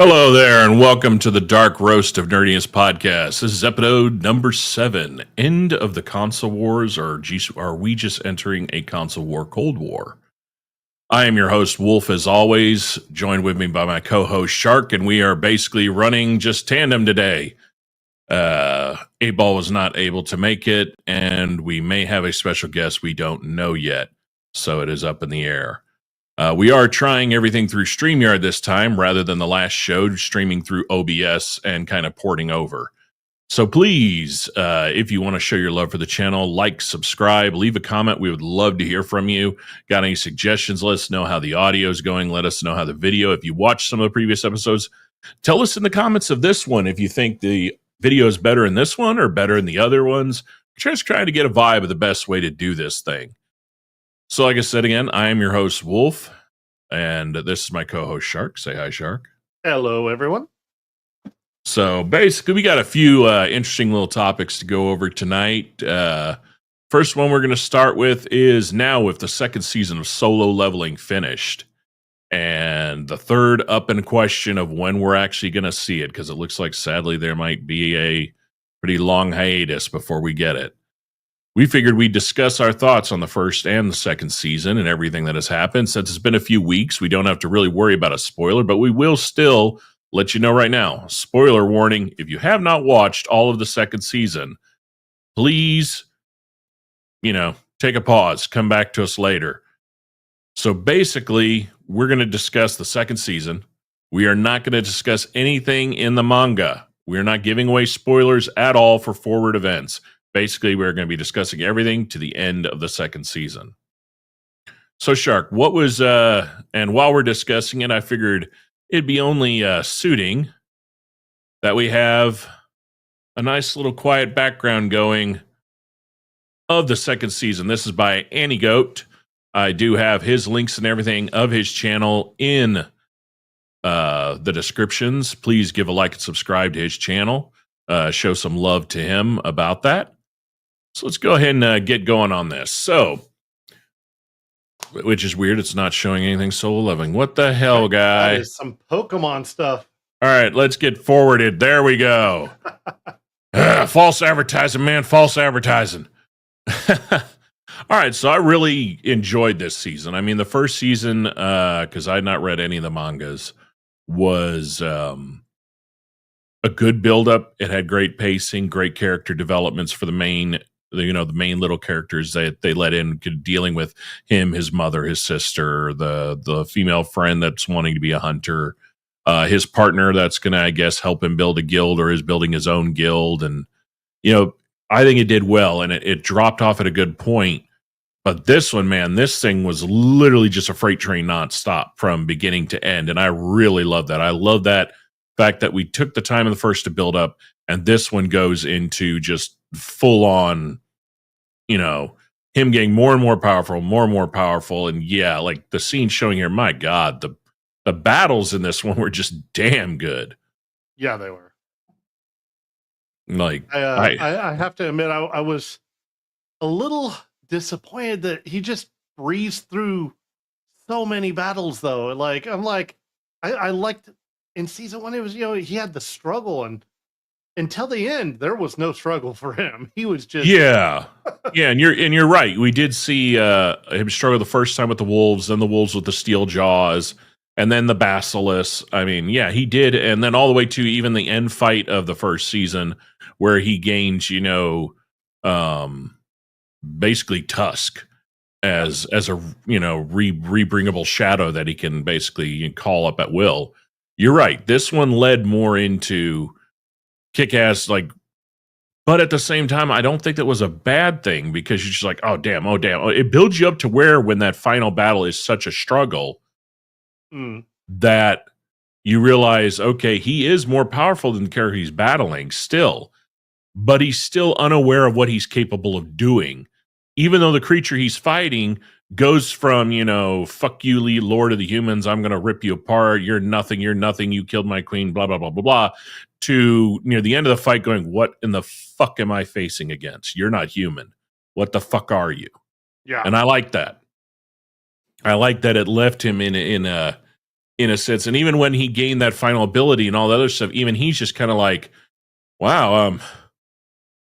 Hello there, and welcome to the Dark Roast of Nerdiness podcast. This is episode number 7, End of the Console Wars, or are we just entering a console war, Cold War? I am your host, Wolf, as always, joined with me by my co-host, Shark, and we are basically running just tandem today. 8-Ball was not able to make it, and we may have a special guest we don't know yet, so it is up in the air. We are trying everything through StreamYard this time rather than the last show, streaming through OBS and kind of porting over. So please, if you want to show your love for the channel, like, subscribe, leave a comment. We would love to hear from you. Got any suggestions? Let us know how the audio is going. Let us know how the video, if you watched some of the previous episodes, tell us in the comments of this one if you think the video is better in this one or better in the other ones. Just trying to get a vibe of the best way to do this thing. So like I said again, I am your host, Wolf, and this is my co-host, Shark. Say hi, Shark. Hello, everyone. So basically, we got a few interesting little topics to go over tonight. First one we're going to start with is now with the second season of Solo Leveling finished, and the third up in question of when we're actually going to see it, because it looks like, sadly, there might be a pretty long hiatus before we get it. We figured we'd discuss our thoughts on the first and the second season and everything that has happened. Since it's been a few weeks, we don't have to really worry about a spoiler, but we will still let you know right now. Spoiler warning, if you have not watched all of the second season, please, take a pause, come back to us later. So basically, we're going to discuss the second season. We are not going to discuss anything in the manga. We're not giving away spoilers at all for forward events. Basically, we're going to be discussing everything to the end of the second season. So, Shark, what was, and while we're discussing it, I figured it'd be only suiting that we have a nice little quiet background going of the second season. This is by Anniegoat. I do have his links and everything of his channel in the descriptions. Please give a like and subscribe to his channel. Show some love to him about that. So let's go ahead and get going on this. So, which is weird. It's not showing anything Solo Leveling. What the hell, guy? That is some Pokemon stuff. All right, let's get forwarded. There we go. False advertising, man. False advertising. All right, so I really enjoyed this season. I mean, the first season, because I had not read any of the mangas, was a good build-up. It had great pacing, great character developments for the main little characters that they let in, dealing with him, his mother, his sister, the female friend that's wanting to be a hunter, his partner that's going to, I guess, help him build a guild or is building his own guild. And, I think it did well, and it dropped off at a good point. But this one, man, this thing was literally just a freight train nonstop from beginning to end. And I really love that. I love that fact that we took the time in the first to build up, and this one goes into just full on, him getting more and more powerful. And yeah, like the scene showing here, my God, the battles in this one were just damn good. Yeah, they were. Like, I have to admit, I was a little disappointed that he just breezed through so many battles, though. I liked in season 1, it was, he had the struggle, and until the end, there was no struggle for him. He was just yeah. And you're right. We did see him struggle the first time with the wolves, then the wolves with the steel jaws, and then the basilisk. I mean, yeah, he did, and then all the way to even the end fight of the first season, where he gains, basically Tusk as a rebringable shadow that he can basically call up at will. You're right. This one led more into kick-ass, but at the same time, I don't think that was a bad thing, because you're just like, oh damn. It builds you up to where, when that final battle is such a struggle, that you realize, okay, he is more powerful than the character he's battling still, but he's still unaware of what he's capable of doing. Even though the creature he's fighting goes from, fuck you, Lord of the Humans, I'm going to rip you apart, you're nothing, you killed my queen, blah, blah, blah, blah, blah, to near the end of the fight going, what in the fuck am I facing against? You're not human. What the fuck are you? Yeah. And I like that. I like that it left him in in a sense. And even when he gained that final ability and all the other stuff, even he's just kind of like, wow,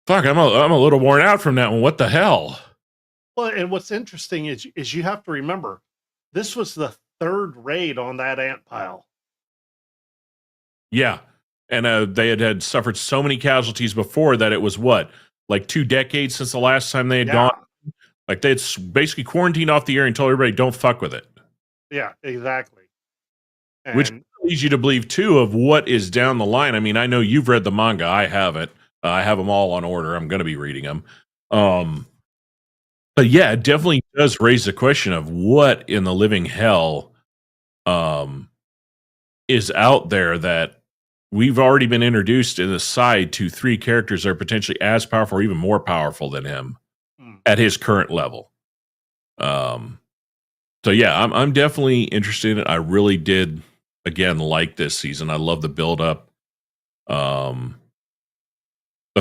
fuck, I'm a little worn out from that one. What the hell? Well, and what's interesting is you have to remember, this was the third raid on that ant pile. Yeah. And they had suffered so many casualties before that it was what? Like 2 decades since the last time they had gone? Like they had basically quarantined off the area and told everybody, don't fuck with it. Yeah, exactly. And which leads you to believe, too, of what is down the line. I mean, I know you've read the manga. I haven't. I have them all on order. I'm going to be reading them. But yeah, it definitely does raise the question of what in the living hell is out there that we've already been introduced in the side to 3 characters that are potentially as powerful or even more powerful than him at his current level. So yeah, I'm definitely interested in it. I really did, again, like this season. I love the build up. The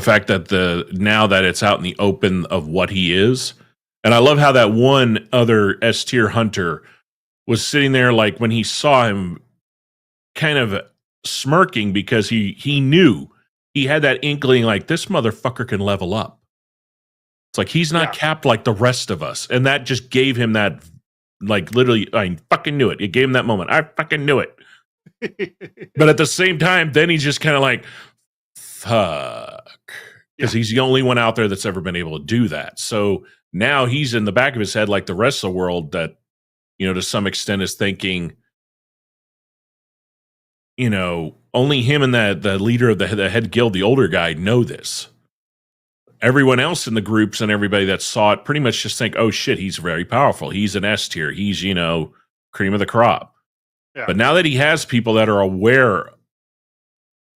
fact that now that it's out in the open of what he is. And I love how that one other S tier hunter was sitting there, like when he saw him, kind of smirking because he knew, he had that inkling, like, this motherfucker can level up. It's like he's not capped like the rest of us. And that just gave him that, like, literally, I fucking knew it. It gave him that moment. I fucking knew it. But at the same time, then he's just kind of like, fuck. Because he's the only one out there that's ever been able to do that. So now he's in the back of his head, like the rest of the world, that, to some extent is thinking, only him and the leader of the head guild, the older guy, know this. Everyone else in the groups and everybody that saw it pretty much just think, oh shit, he's very powerful. He's an S tier. He's, cream of the crop. Yeah. But now that he has people that are aware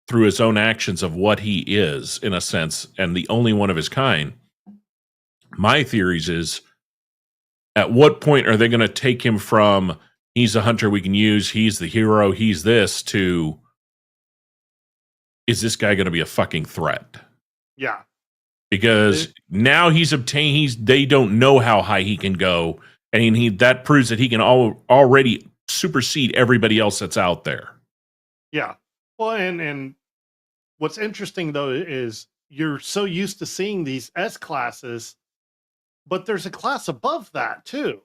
through his own actions of what he is, in a sense, and the only one of his kind, my theories is, at what point are they going to take him from, he's a hunter we can use, he's the hero, he's this, to, is this guy going to be a fucking threat? Yeah. Because now they don't know how high he can go, and that proves that he can already supersede everybody else that's out there. Yeah. Well, and what's interesting, though, is you're so used to seeing these S classes, but there's a class above that, too,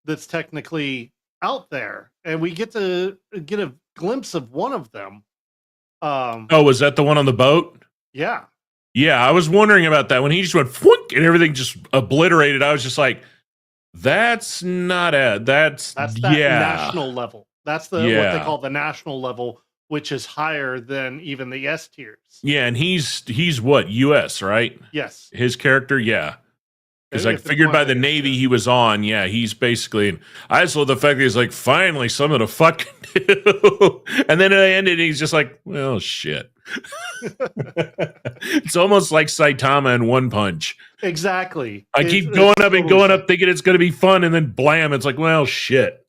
that's technically out there. And we get to get a glimpse of one of them. Was that the one on the boat? Yeah. Yeah, I was wondering about that. When he just went, whoop, and everything just obliterated, I was just like, that's not that's that national level. That's what they call the national level, which is higher than even the S tiers. Yeah, and he's what, US, right? Yes. His character, yeah. Because I figured by the Navy he was on, yeah, he's basically, I just love the fact that he's like, finally something to fucking do. And then it ended, and he's just like, well, shit. It's almost like Saitama in One Punch. Exactly. I keep going up and going up thinking it's going to be fun, and then blam, it's like, well, shit.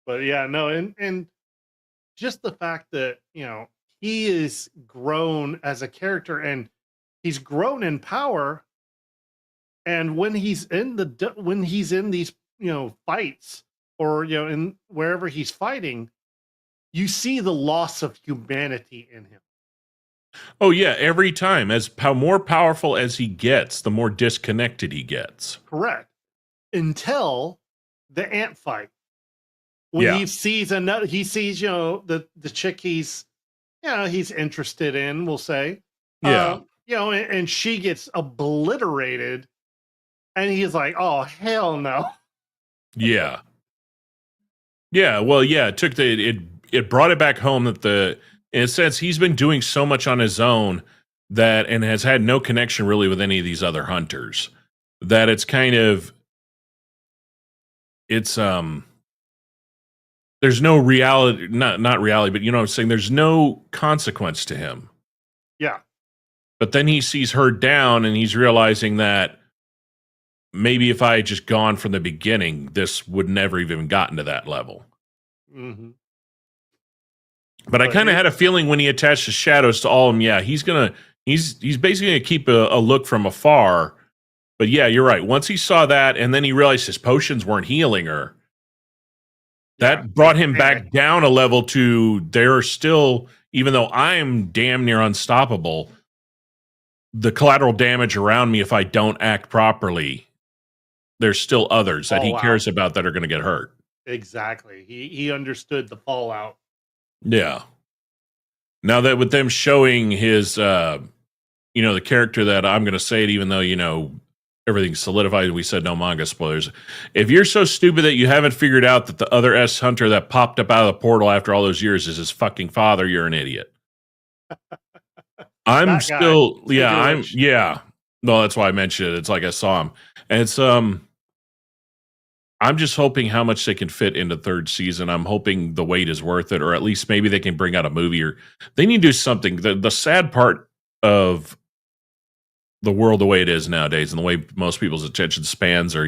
But yeah, no, and just the fact that, he is grown as a character, and he's grown in power, and when he's in these, fights, or, in wherever he's fighting, you see the loss of humanity in him. Oh yeah, every time, as more powerful as he gets, the more disconnected he gets. Correct. Until the ant fight, when he sees the chick he's interested in, we'll say, and she gets obliterated, and he's like, oh hell no. Yeah. Well, it took it brought it back home that in a sense, he's been doing so much on his own and has had no connection really with any of these other hunters, that it's kind of, there's no reality, not reality, but what I'm saying, there's no consequence to him. Yeah. But then he sees her down, and he's realizing that maybe if I had just gone from the beginning, this would never even gotten to that level. Mm-hmm. But I kind of had a feeling when he attached the shadows to all of them, he's basically gonna keep a look from afar But yeah, you're right. Once he saw that, and then he realized his potions weren't healing her, that brought him back down a level to there are still, even though I'm damn near unstoppable, the collateral damage around me if I don't act properly, there's still others that he cares about that are going to get hurt. Exactly. He understood the fallout. Yeah. Now that with them showing his, the character that I'm going to say it, even though, everything's solidified. We said no manga spoilers. If you're so stupid that you haven't figured out that the other S Hunter that popped up out of the portal after all those years is his fucking father, you're an idiot. I'm still, yeah. No, that's why I mentioned it. It's like I saw him. And it's, I'm just hoping how much they can fit into third season. I'm hoping the wait is worth it, or at least maybe they can bring out a movie, or they need to do something. The sad part of the world the way it is nowadays and the way most people's attention spans are,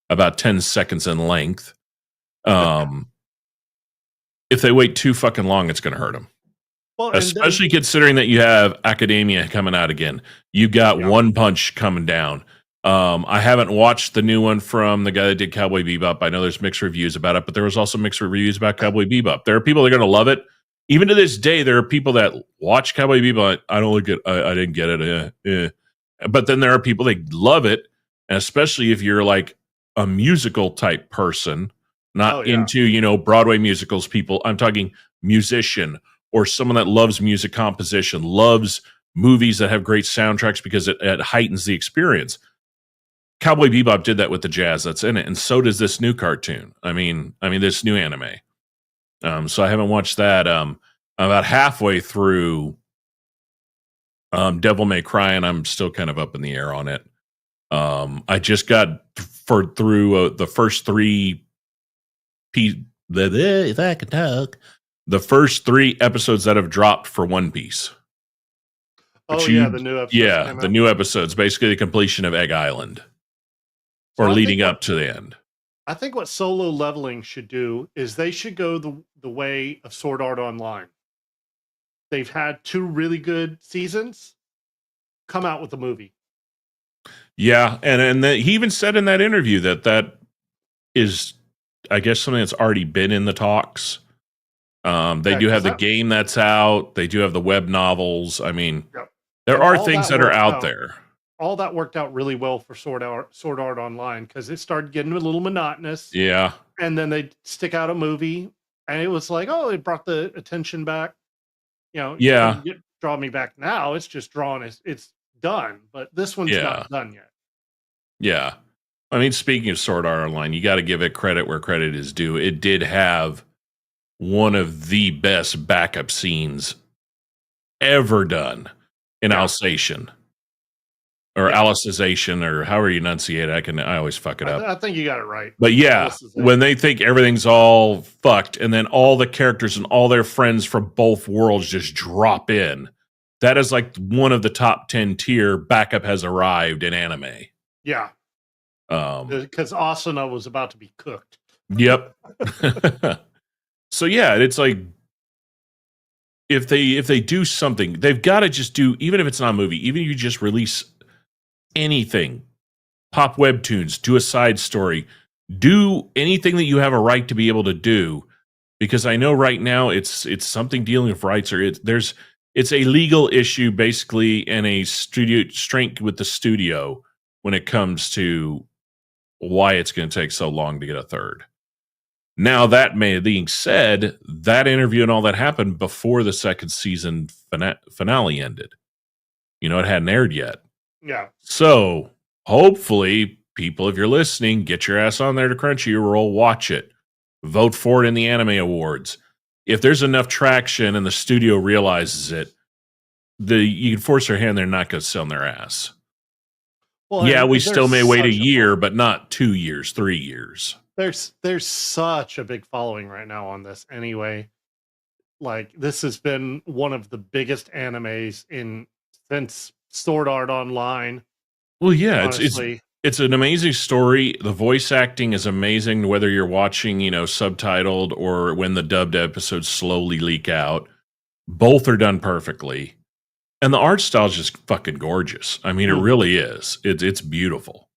about 10 seconds in length. If they wait too fucking long, it's going to hurt them. Well, especially considering that you have Academia coming out again. You got One Punch coming down. I haven't watched the new one from the guy that did Cowboy Bebop. I know there's mixed reviews about it, but there was also mixed reviews about Cowboy Bebop. There are people that are going to love it. Even to this day, there are people that watch Cowboy Bebop. I don't look at. I didn't get it. But then there are people that love it, and especially if you're like a musical type person, not into Broadway musicals. People, I'm talking musician or someone that loves music composition, loves movies that have great soundtracks because it heightens the experience. Cowboy Bebop did that with the jazz that's in it, and so does this new cartoon. I mean, this new anime. So I haven't watched that. I'm about halfway through Devil May Cry, and I'm still kind of up in the air on it. I just got through the first three. If I can talk, the first 3 episodes that have dropped for One Piece. The new episodes. Yeah, the new episodes, basically the completion of Egg Island, or leading up to the end. I think what Solo Leveling should do is they should go the way of Sword Art Online. They've had 2 really good seasons. Come out with a movie. Yeah, and he even said in that interview that is, I guess, something that's already been in the talks. They do have the game that's out. They do have the web novels. I mean, there are things that are out there. All that worked out really well for Sword Art Online because it started getting a little monotonous. Yeah. And then they stick out a movie, and it was like, it brought the attention back. Draw me back now. It's just drawn. It's done. But this one's not done yet. Yeah. I mean, speaking of Sword Art Online, you got to give it credit where credit is due. It did have one of the best backup scenes ever done in Alsatian. Or Alicization, or however you enunciate it. I always fuck it up. I think you got it right. But yeah, when they think everything's all fucked, and then all the characters and all their friends from both worlds just drop in, that is like one of the top 10 tier backup has arrived in anime. Yeah. Because Asuna was about to be cooked. Yep. So yeah, it's like if they do something, they've got to just do, even if it's not a movie, even if you just release anything, pop webtoons, do a side story, do anything that you have a right to be able to do, because I know right now it's something dealing with rights, or it's a legal issue basically, and a studio strength with the studio when it comes to why it's going to take so long to get a third. Now, that being said, that interview and all that happened before the second season finale ended. It hadn't aired yet. Yeah. So hopefully, people, if you're listening, get your ass on there to Crunchyroll, watch it, vote for it in the Anime Awards. If there's enough traction and the studio realizes it, you can force their hand. They're not going to sell their ass. Well, yeah, we still may wait a year, but not 2 years, 3 years. There's such a big following right now on this anyway. Like, this has been one of the biggest animes since Sword Art Online. Well, yeah, it's an amazing story. The voice acting is amazing, whether you're watching, subtitled or when the dubbed episodes slowly leak out. Both are done perfectly. And the art style is just fucking gorgeous. I mean, it really is. It's beautiful.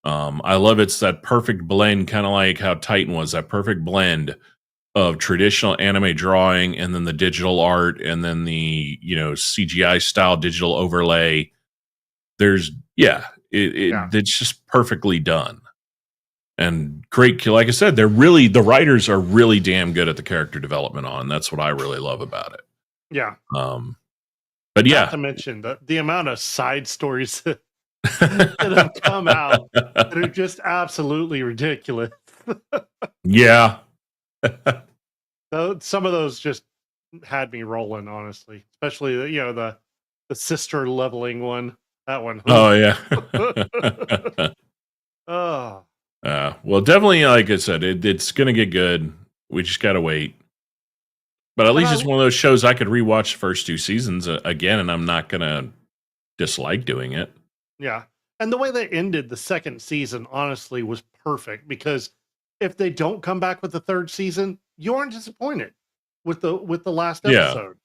I love it's that perfect blend, kind of like how Titan was, that perfect blend of traditional anime drawing and then the digital art and then the, CGI style digital overlay. There's, it's just perfectly done. And great, like I said, the writers are really damn good at the character development on. That's what I really love about it. Yeah. But yeah. Not to mention the amount of side stories that have come out that are just absolutely ridiculous. Yeah. So some of those just had me rolling, honestly. Especially the sister leveling one. That one. Oh yeah. Oh. Well, definitely, like I said, it's gonna get good. We just gotta wait. But at least it's one of those shows I could rewatch the first 2 seasons again, and I'm not gonna dislike doing it. Yeah. And the way they ended the second season, honestly, was perfect, because if they don't come back with the third season, you aren't disappointed with the last episode.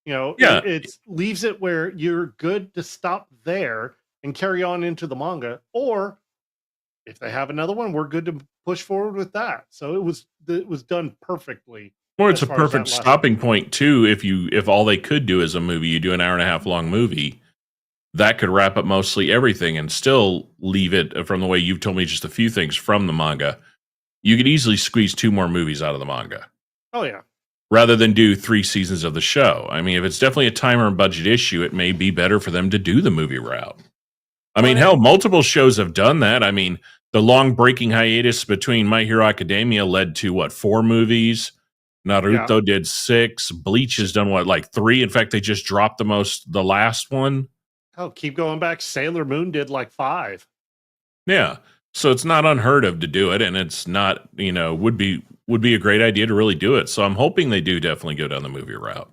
It leaves it where you're good to stop there and carry on into the manga, or if they have another one, we're good to push forward with that. So it was done perfectly. Or it's a perfect stopping point too. If all they could do is a movie, you do an hour and a half long movie, that could wrap up mostly everything and still leave it, from the way you've told me just a few things from the manga. You could easily squeeze 2 more movies out of the manga. Oh yeah. Rather than do 3 seasons of the show. I mean, if it's definitely a time or budget issue, it may be better for them to do the movie route. I mean, hell, multiple shows have done that. I mean, the long breaking hiatus between My Hero Academia led to 4 movies. Naruto did 6. Bleach has done 3? In fact, they just dropped the last one. Oh, keep going back. Sailor Moon did 5. Yeah. So it's not unheard of to do it, and it's not, would be a great idea to really do it. So I'm hoping they do definitely go down the movie route.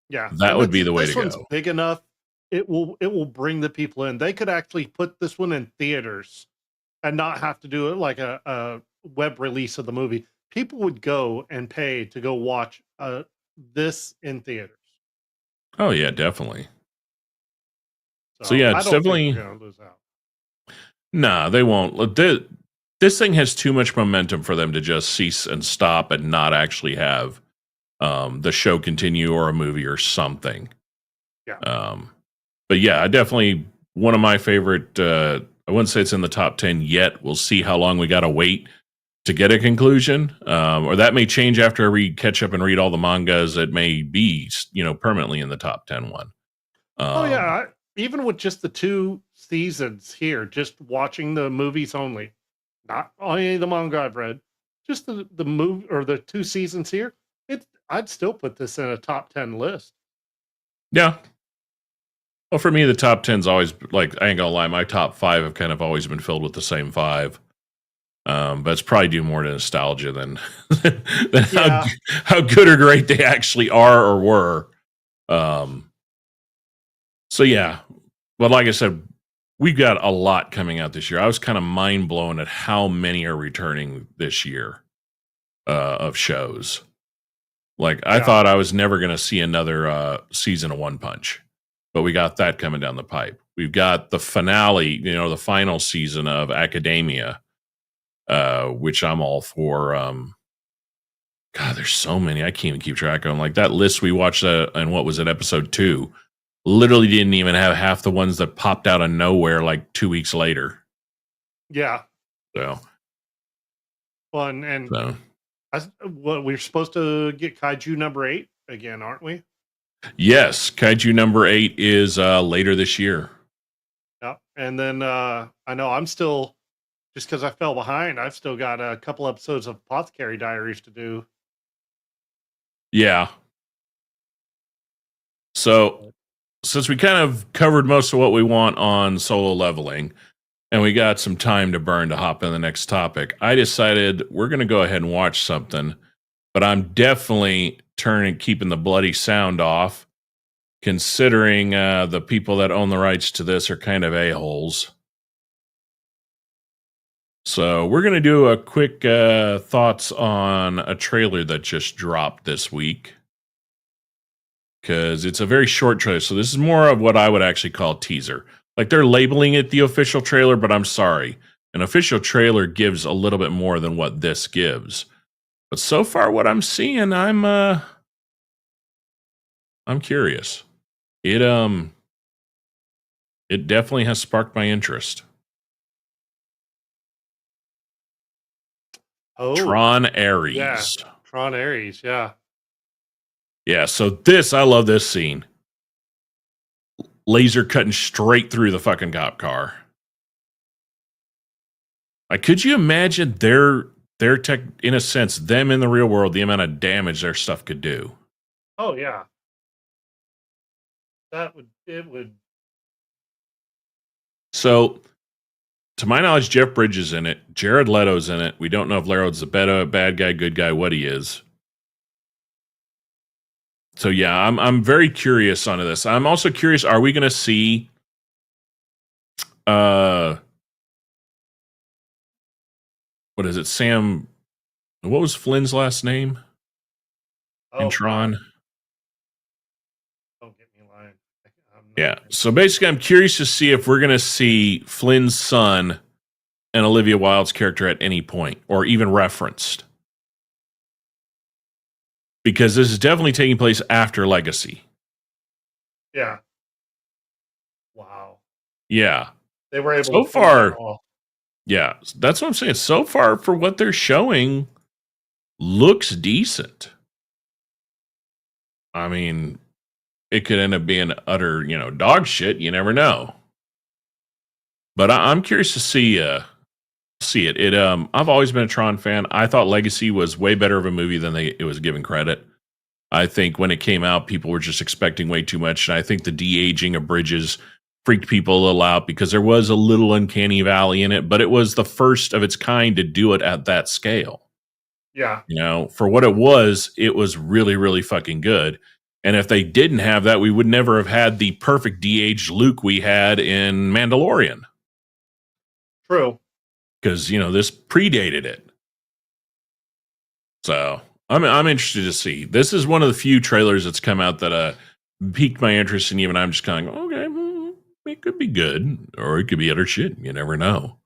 Yeah. That would be the way to go. This one's big enough. It will bring the people in. They could actually put this one in theaters and not have to do it like a web release of the movie. People would go and pay to go watch this in theaters. Oh yeah, definitely. So yeah, it's definitely gonna lose out. Nah, they won't. This thing has too much momentum for them to just cease and stop and not actually have the show continue or a movie or something. Yeah. But yeah, I definitely, one of my favorite. I wouldn't say it's in the top 10 yet. We'll see how long we got to wait to get a conclusion, or that may change after I catch up and read all the mangas. It may be, permanently in the top 10 one. Oh yeah, even with just the 2 seasons here, just watching the movies only, not any of the manga I've read, just the movie or the 2 seasons here, I'd still put this in a top 10 list. Yeah. Well, for me, the top 10's always, I ain't gonna lie, my top 5 have kind of always been filled with the same 5. But it's probably due more to nostalgia than how good or great they actually are or were. So yeah, but like I said, we've got a lot coming out this year. I was kind of mind blown at how many are returning this year of shows. I thought I was never going to see another season of One Punch, but we got that coming down the pipe. We've got the finale, the final season of Academia, which I'm all for. God, there's so many. I can't even keep track of them. That list we watched, and what was it, episode 2? Literally didn't even have half the ones that popped out of nowhere 2 weeks later. Yeah. So. Well, and we're supposed to get Kaiju number 8 again, aren't we? Yes, Kaiju number 8 is later this year. Yeah, and then I know I'm still, just because I fell behind, I've still got a couple episodes of Apothecary Diaries to do. Yeah. So, since we kind of covered most of what we want on Solo Leveling, and we got some time to burn to hop in the next topic, I decided we're going to go ahead and watch something, but I'm definitely keeping the bloody sound off, considering the people that own the rights to this are kind of a-holes. So we're going to do a quick thoughts on a trailer that just dropped this week. because it's a very short trailer. So this is more of what I would actually call a teaser. Like they're labeling it the official trailer, but I'm sorry. An official trailer gives a little bit more than what this gives. But so far what I'm seeing, I'm curious. It definitely has sparked my interest. Oh, Tron Ares. yeah. Tron Ares, yeah. Yeah, so I love this scene. Laser cutting straight through the fucking cop car. Like, could you imagine their tech, in a sense, them in the real world, the amount of damage their stuff could do? Oh yeah. It would. So, to my knowledge, Jeff Bridges is in it. Jared Leto's in it. We don't know if Leto's the bad guy, good guy, what he is. So yeah, I'm very curious on this. I'm also curious, are we gonna see what is it? Sam, what was Flynn's last name? In Tron? Don't get me lying. Yeah. So basically, I'm curious to see if we're going to see Flynn's son and Olivia Wilde's character at any point, or even referenced. Because this is definitely taking place after Legacy. Yeah. Wow. Yeah. They were able so to far. Yeah. That's what I'm saying. So far, for what they're showing, looks decent. I mean, it could end up being utter, dog shit. You never know. But I'm curious to see it. I've always been a Tron fan. I thought Legacy was way better of a movie than it was given credit. I think when it came out, people were just expecting way too much, and I think the de-aging of Bridges freaked people a little out because there was a little uncanny valley in it, but it was the first of its kind to do it at that scale. Yeah. For what it was really, really fucking good. And if they didn't have that, we would never have had the perfect de-aged Luke we had in Mandalorian. True. Because, this predated it. So I'm interested to see. This is one of the few trailers that's come out that piqued my interest, and even I'm just kind of going, okay, it could be good, or it could be utter shit. You never know.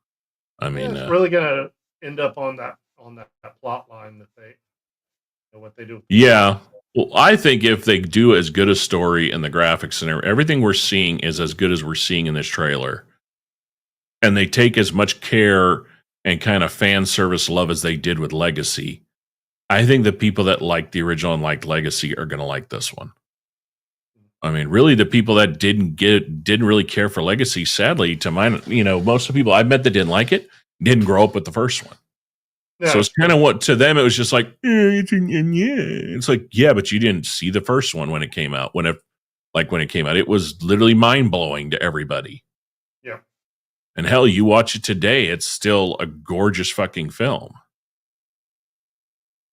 I mean, it's really gonna end up on that plot line that what they do. Yeah. Well, I think if they do as good a story and the graphics and everything we're seeing is as good as we're seeing in this trailer, and they take as much care and kind of fan service love as they did with Legacy, I think the people that liked the original and liked Legacy are going to like this one. I mean, really, the people that didn't really care for Legacy, sadly, to mine, most of the people I've met that didn't like it didn't grow up with the first one. Yeah. So it's kind of what to them it was just like, it's like, yeah, but you didn't see the first one when it came out. When it came out, it was literally mind blowing to everybody. Yeah. And hell, you watch it today, it's still a gorgeous fucking film.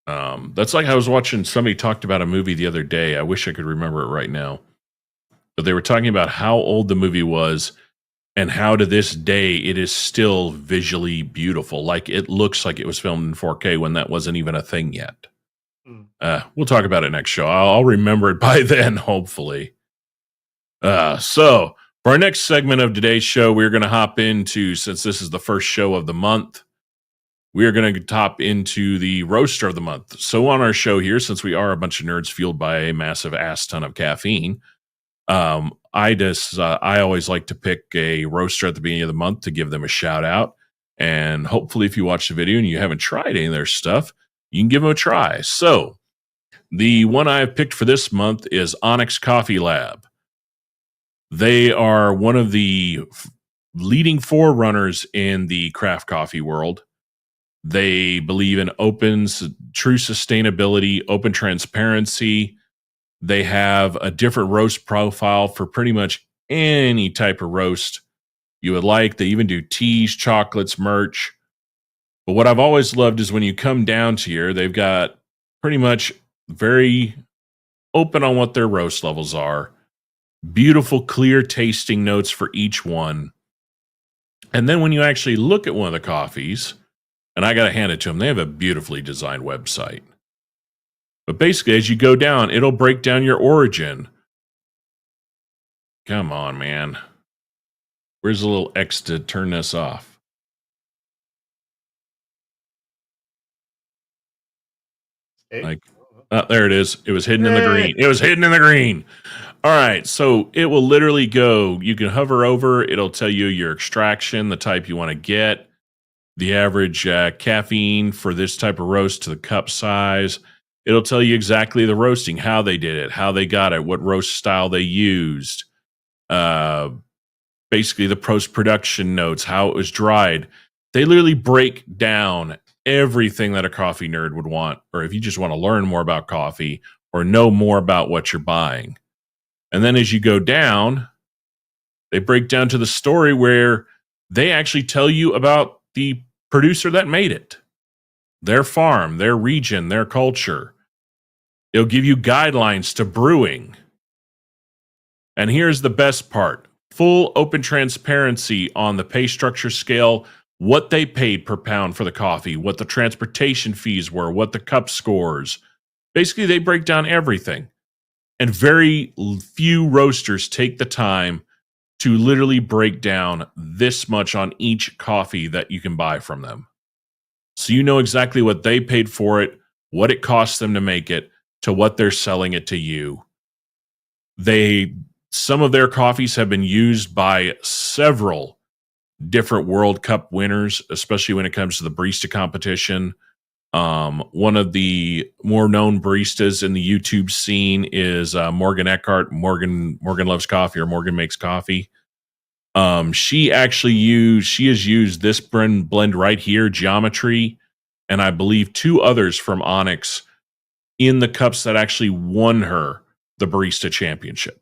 That's like I was watching somebody talked about a movie the other day. I wish I could remember it right now. But they were talking about how old the movie was and how to this day it is still visually beautiful. Like it looks like it was filmed in 4K when that wasn't even a thing yet. We'll talk about it next show. I'll remember it by then, hopefully. So for our next segment of today's show, we're going to hop into, since this is the first show of the month, we are going to top into the roaster of the month. So on our show here, since we are a bunch of nerds fueled by a massive ass ton of caffeine, I always like to pick a roaster at the beginning of the month to give them a shout out. And hopefully if you watch the video and you haven't tried any of their stuff, you can give them a try. So the one I've picked for this month is ONYX Coffee Lab. They are one of the leading forerunners in the craft coffee world. They believe in true sustainability, open transparency. They have a different roast profile for pretty much any type of roast you would like. They even do teas, chocolates, merch. But what I've always loved is when you come down to here, they've got pretty much very open on what their roast levels are. Beautiful, clear tasting notes for each one. And then when you actually look at one of the coffees, and I got to hand it to them, they have a beautifully designed website. But basically, as you go down, it'll break down your origin. Come on, man. Where's the little X to turn this off? Like, there it is. It was hidden in the green. It was hidden in the green. All right. So it will literally go, you can hover over, it'll tell you your extraction, the type you want to get, the average caffeine for this type of roast to the cup size. It'll tell you exactly the roasting, how they did it, how they got it, what roast style they used. Basically the post-production notes, how it was dried. They literally break down everything that a coffee nerd would want, or if you just want to learn more about coffee or know more about what you're buying. And then as you go down, they break down to the story where they actually tell you about the producer that made it, their farm, their region, their culture. It'll give you guidelines to brewing. And here's the best part. Full open transparency on the pay structure scale, what they paid per pound for the coffee, what the transportation fees were, what the cup scores. Basically, they break down everything. And very few roasters take the time to literally break down this much on each coffee that you can buy from them. So you know exactly what they paid for it, what it costs them to make it, to what they're selling it to you. Some of their coffees have been used by several different World Cup winners, especially when it comes to the barista competition. One of the more known baristas in the YouTube scene is Morgan Eckhart. Morgan Loves Coffee, or Morgan Makes Coffee. She has used this blend right here, Geometry, and I believe 2 others from ONYX in the cups that actually won her the barista championship.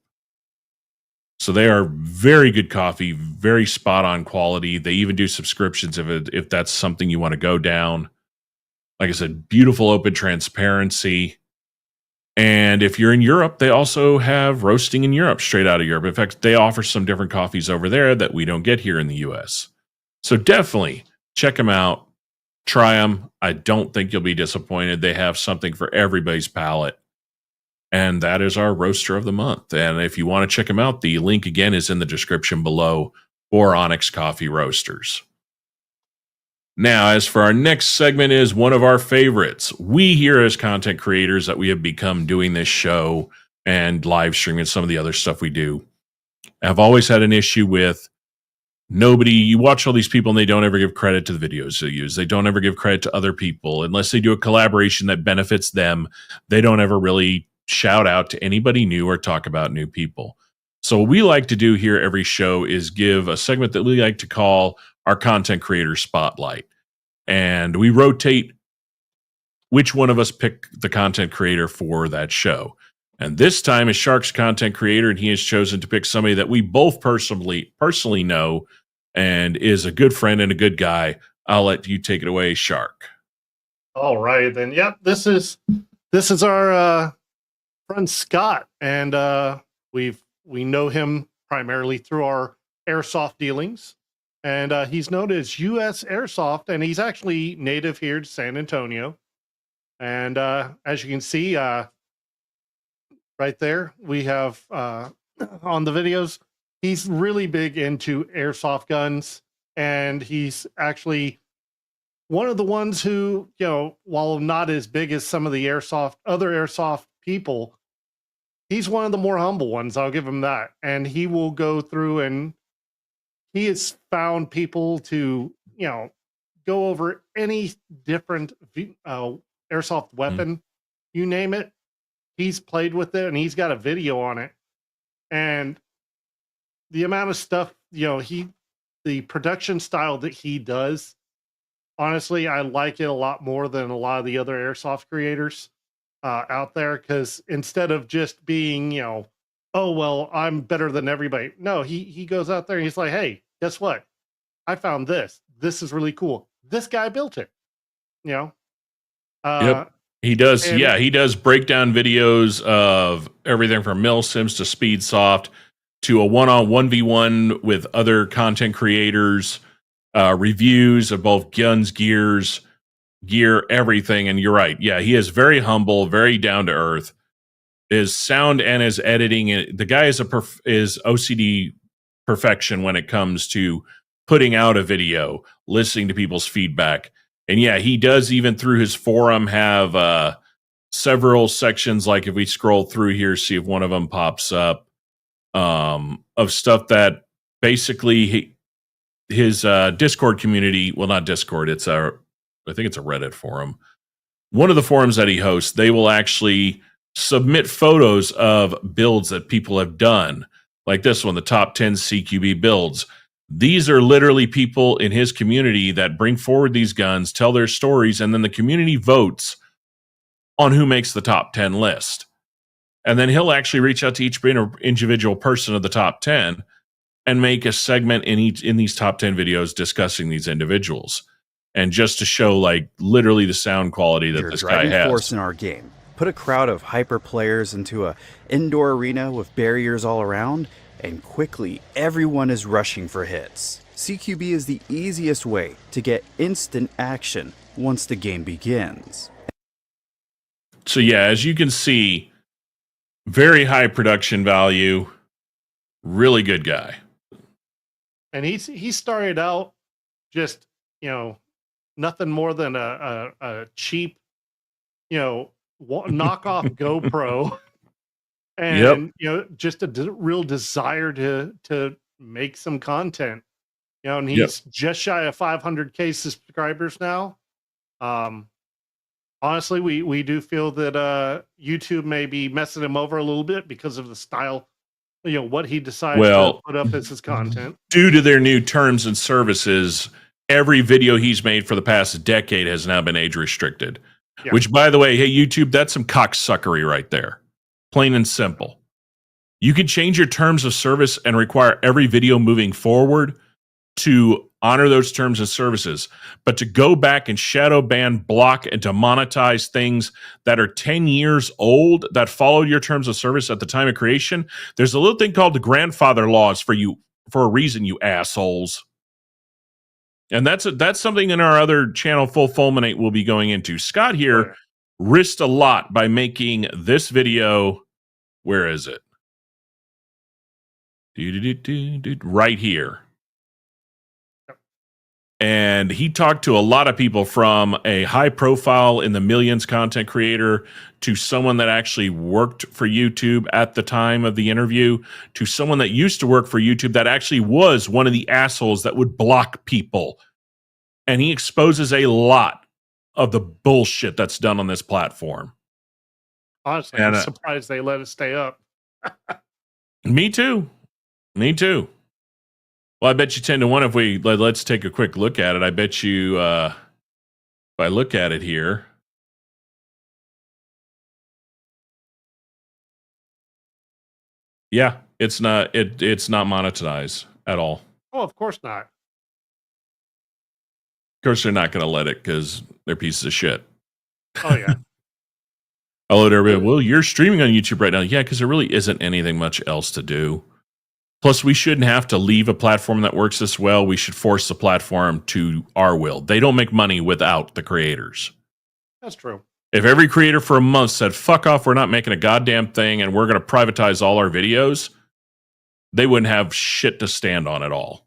So they are very good coffee, very spot on quality. They even do subscriptions if that's something you want to go down. Like I said, beautiful open transparency. And if you're in Europe, they also have roasting in Europe, straight out of Europe. In fact, they offer some different coffees over there that we don't get here in the US. So definitely check them out, try them. I don't think you'll be disappointed. They have something for everybody's palate. And that is our roaster of the month. And if you want to check them out, the link again is in the description below for ONYX Coffee Roasters. Now, as for our next segment, is one of our favorites. We here as content creators that we have become doing this show and live streaming and some of the other stuff we do, have always had an issue with you watch all these people and they don't ever give credit to the videos they use. They don't ever give credit to other people. Unless they do a collaboration that benefits them, they don't ever really shout out to anybody new or talk about new people. So what we like to do here every show is give a segment that we like to call our content creator spotlight. And we rotate which one of us pick the content creator for that show. And this time is Shark's content creator, and he has chosen to pick somebody that we both personally know and is a good friend and a good guy. I'll let you take it away, Shark. All right, then. Yep, this is our friend Scott, and we know him primarily through our airsoft dealings, and he's known as USAirsoft, and he's actually native here to San Antonio. And as you can see, right there, we have on the videos, he's really big into airsoft guns, and he's actually one of the ones who, while not as big as some of the other airsoft people, he's one of the more humble ones. I'll give him that. And he will go through, and he has found people to, go over any different airsoft weapon, you name it. He's played with it, and he's got a video on it. And the amount of stuff, the production style that he does, honestly, I like it a lot more than a lot of the other airsoft creators out there, because instead of just being, oh, well, I'm better than everybody. No, he goes out there and he's like, hey, guess what? I found this. This is really cool. This guy built it, Yep. He does. He does breakdown videos of everything from MilSims to SpeedSoft to a 1v1 with other content creators, reviews of both guns, gears, gear, everything. And you're right. Yeah, he is very humble, very down to earth. His sound and his editing, the guy is is OCD perfection when it comes to putting out a video, listening to people's feedback. And yeah, he does, even through his forum, have several sections. Like if we scroll through here, see if one of them pops up, of stuff that basically his Discord community, well, not Discord, I think it's a Reddit forum. One of the forums that he hosts, they will actually submit photos of builds that people have done, like this one, the top 10 CQB builds. These are literally people in his community that bring forward these guns, tell their stories, and then the community votes on who makes the top 10 list. And then he'll actually reach out to each individual person of the top 10 and make a segment in these top 10 videos discussing these individuals. And just to show, like, literally the sound quality that this guy has. Force in our game. Put a crowd of hyper players into an indoor arena with barriers all around, and quickly everyone is rushing for hits. CQB is the easiest way to get instant action once the game begins. So yeah, as you can see, very high production value, really good guy. And he started out just, nothing more than a cheap, knockoff GoPro, and just a real desire to make some content. And he's just shy of 500K subscribers now. Honestly, we do feel that YouTube may be messing him over a little bit because of the style, what he decides to put up as his content. Due to their new terms and services, every video he's made for the past decade has now been age restricted. Yeah. Which, by the way, hey, YouTube, that's some cocksuckery right there. Plain and simple. You can change your terms of service and require every video moving forward to honor those terms and services. But to go back and shadow ban, block, and to monetize things that are 10 years old that followed your terms of service at the time of creation, there's a little thing called the grandfather laws for a reason, you assholes. And that's something in our other channel, Full Fulminate, will be going into. Scott here risked a lot by making this video. Where is it? Right here. And he talked to a lot of people, from a high profile in the millions content creator to someone that actually worked for YouTube at the time of the interview to someone that used to work for YouTube that actually was one of the assholes that would block people. And he exposes a lot of the bullshit that's done on this platform. Honestly, I'm surprised they let it stay up. Me too. Well, I bet you 10-1 if let's take a quick look at it. I bet you, if I look at it here, yeah, it's not monetized at all. Oh, of course not. Of course, they're not going to let it because they're pieces of shit. Oh, yeah. Hello to everybody. Well, you're streaming on YouTube right now. Yeah, because there really isn't anything much else to do. Plus, we shouldn't have to leave a platform that works this well. We should force the platform to our will. They don't make money without the creators. That's true. If every creator for a month said, fuck off, we're not making a goddamn thing, and we're going to privatize all our videos, they wouldn't have shit to stand on at all.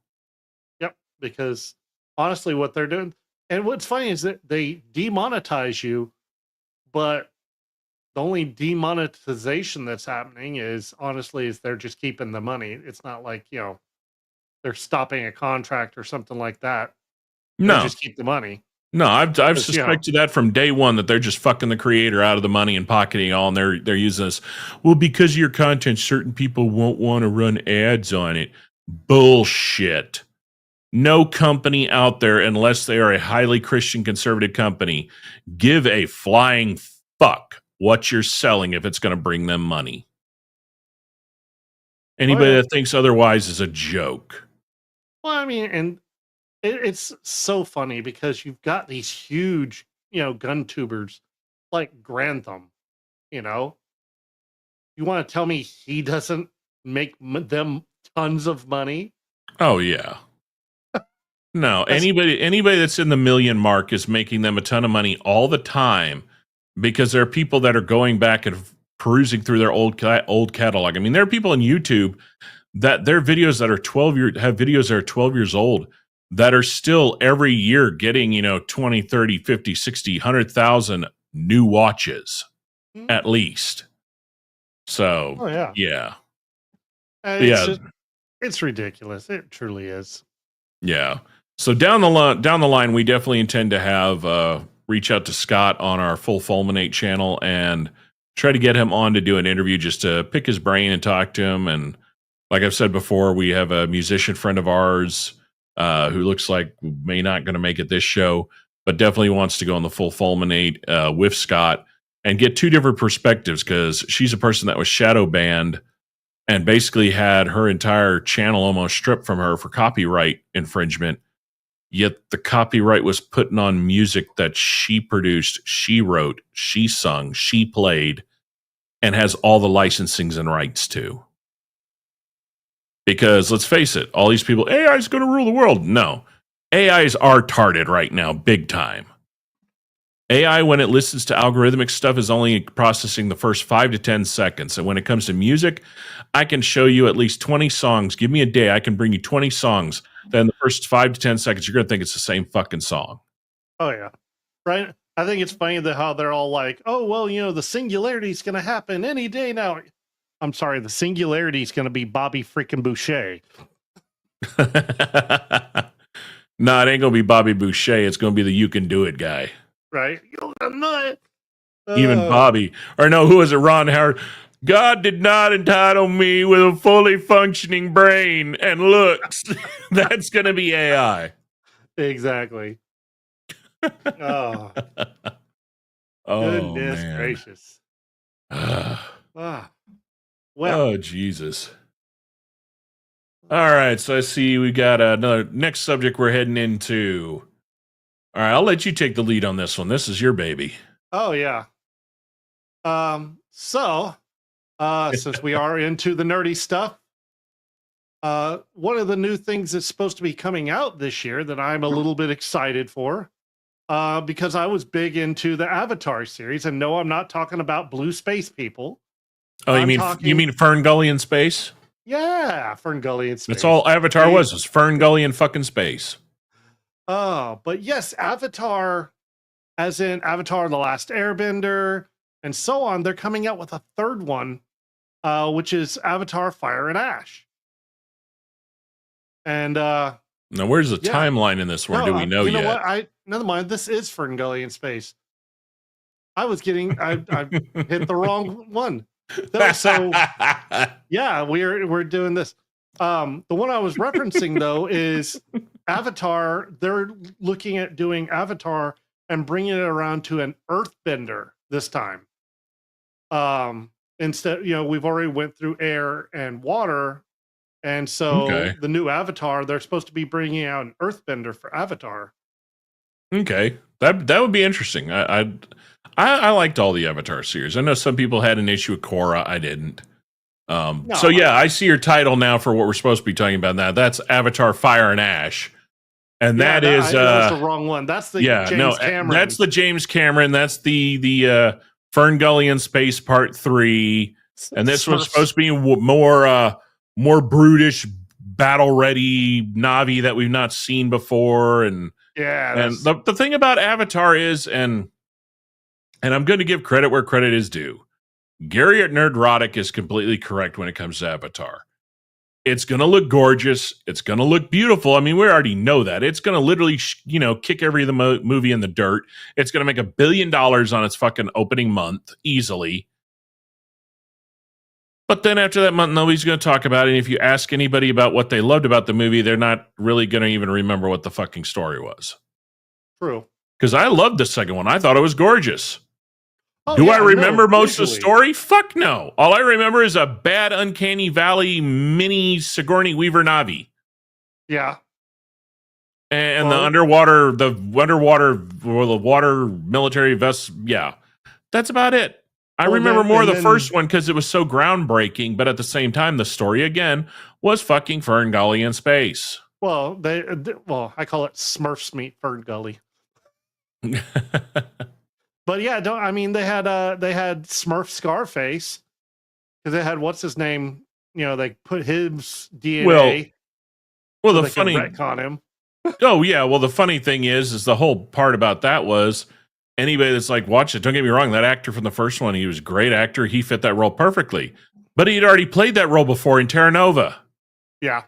Yep, because honestly, what they're doing, and what's funny is that they demonetize you, but the only demonetization that's happening is they're just keeping the money. It's not like, they're stopping a contract or something like that. They just keep the money. No, I've suspected that from day one, that they're just fucking the creator out of the money and pocketing all, and they're using this. Well, because of your content, certain people won't want to run ads on it. Bullshit. No company out there, unless they are a highly Christian conservative company, give a flying fuck what you're selling if it's going to bring them money. Anybody that thinks otherwise is a joke. Well, I mean, and it's so funny because you've got these huge, gun tubers like Grantham, You want to tell me he doesn't make them tons of money? Oh, yeah. No, anybody that's in the million mark is making them a ton of money all the time because there are people that are going back and perusing through their old catalog. I mean, there are people on YouTube that their videos that are 12 years old that are still every year getting, 20, 30, 50, 60, 100,000 new watches at least. So, yeah. It's ridiculous. It truly is. Yeah. So down the line, we definitely intend to have reach out to Scott on our Full Fulminate channel and try to get him on to do an interview just to pick his brain and talk to him. And like I've said before, we have a musician friend of ours who looks like may not going to make it this show, but definitely wants to go on the Full Fulminate with Scott and get two different perspectives because she's a person that was shadow banned and basically had her entire channel almost stripped from her for copyright infringement. Yet the copyright was put on music that she produced, she wrote, she sung, she played, and has all the licensings and rights to. Because let's face it, all these people, AI is going to rule the world. No, AIs are tarded right now, big time. AI, when it listens to algorithmic stuff, is only processing the first 5 to 10 seconds. And when it comes to music, I can show you at least 20 songs. Give me a day, I can bring you 20 songs. Then the first 5 to 10 seconds, you're going to think it's the same fucking song. Oh, yeah. Right? I think it's funny that how they're all like, oh, well, the singularity is going to happen any day now. I'm sorry, the singularity is going to be Bobby freaking Boucher. No, it ain't going to be Bobby Boucher. It's going to be the You Can Do It guy. Right? I'm not. Even Bobby. Or no, who was it? Ron Howard. God did not entitle me with a fully functioning brain and looks. That's going to be AI. Exactly. Oh. Goodness gracious. Well. Oh, Jesus. All right. So I see we got another next subject we're heading into. All right. I'll let you take the lead on this one. This is your baby. Oh, yeah. So since we are into the nerdy stuff, one of the new things that's supposed to be coming out this year that I'm a little bit excited for, because I was big into the Avatar series, and no, I'm not talking about blue space people. Oh, you mean Fern Gully in space? Yeah, Fern Gully in space. That's all Avatar was Fern Gully in fucking space. Oh, but yes, Avatar, as in Avatar: The Last Airbender, and so on. They're coming out with a third one, which is Avatar: Fire and Ash. And now, where's the timeline in this one? Do we know yet? You know what? Never mind. This is Fern Gully in space. I hit the wrong one. So yeah, we're doing this. The one I was referencing though is Avatar. They're looking at doing Avatar and bringing it around to an earthbender this time. Instead, we've already went through air and water, and so the new Avatar, they're supposed to be bringing out an earthbender for Avatar. Okay, that would be interesting. I liked all the Avatar series. I know some people had an issue with Korra. I didn't. So yeah, I see your title now for what we're supposed to be talking about now. That's Avatar: Fire and Ash, and that's the wrong one. That's the James Cameron. That's the James Cameron. That's the Fern Gully in Space Part 3, and this was supposed to be more brutish, battle ready Na'vi that we've not seen before, and the thing about Avatar is, and I'm going to give credit where credit is due. Gary at Nerdrotic is completely correct when it comes to Avatar. It's going to look gorgeous. It's going to look beautiful. I mean, we already know that. It's going to literally, kick every movie in the dirt. It's going to make $1 billion on its fucking opening month easily. But then after that month, nobody's going to talk about it. And if you ask anybody about what they loved about the movie, they're not really going to even remember what the fucking story was. True. Because I loved the second one. I thought it was gorgeous. Do I remember most of the story? Fuck no. All I remember is a bad Uncanny Valley mini Sigourney Weaver Na'vi. Yeah. And the water military vest. Yeah. That's about it. I remember more of the first one because it was so groundbreaking, but at the same time, the story again was fucking Fern Gully in space. Well, I call it Smurfs meet Fern Gully. But yeah, they had Smurf Scarface because they had what's his name. They put his DNA well, so the they funny could retcon him. Oh yeah, well the funny thing is the whole part about that was anybody that's like watch it. Don't get me wrong, that actor from the first one, he was a great actor. He fit that role perfectly, but he had already played that role before in Terra Nova. Yeah,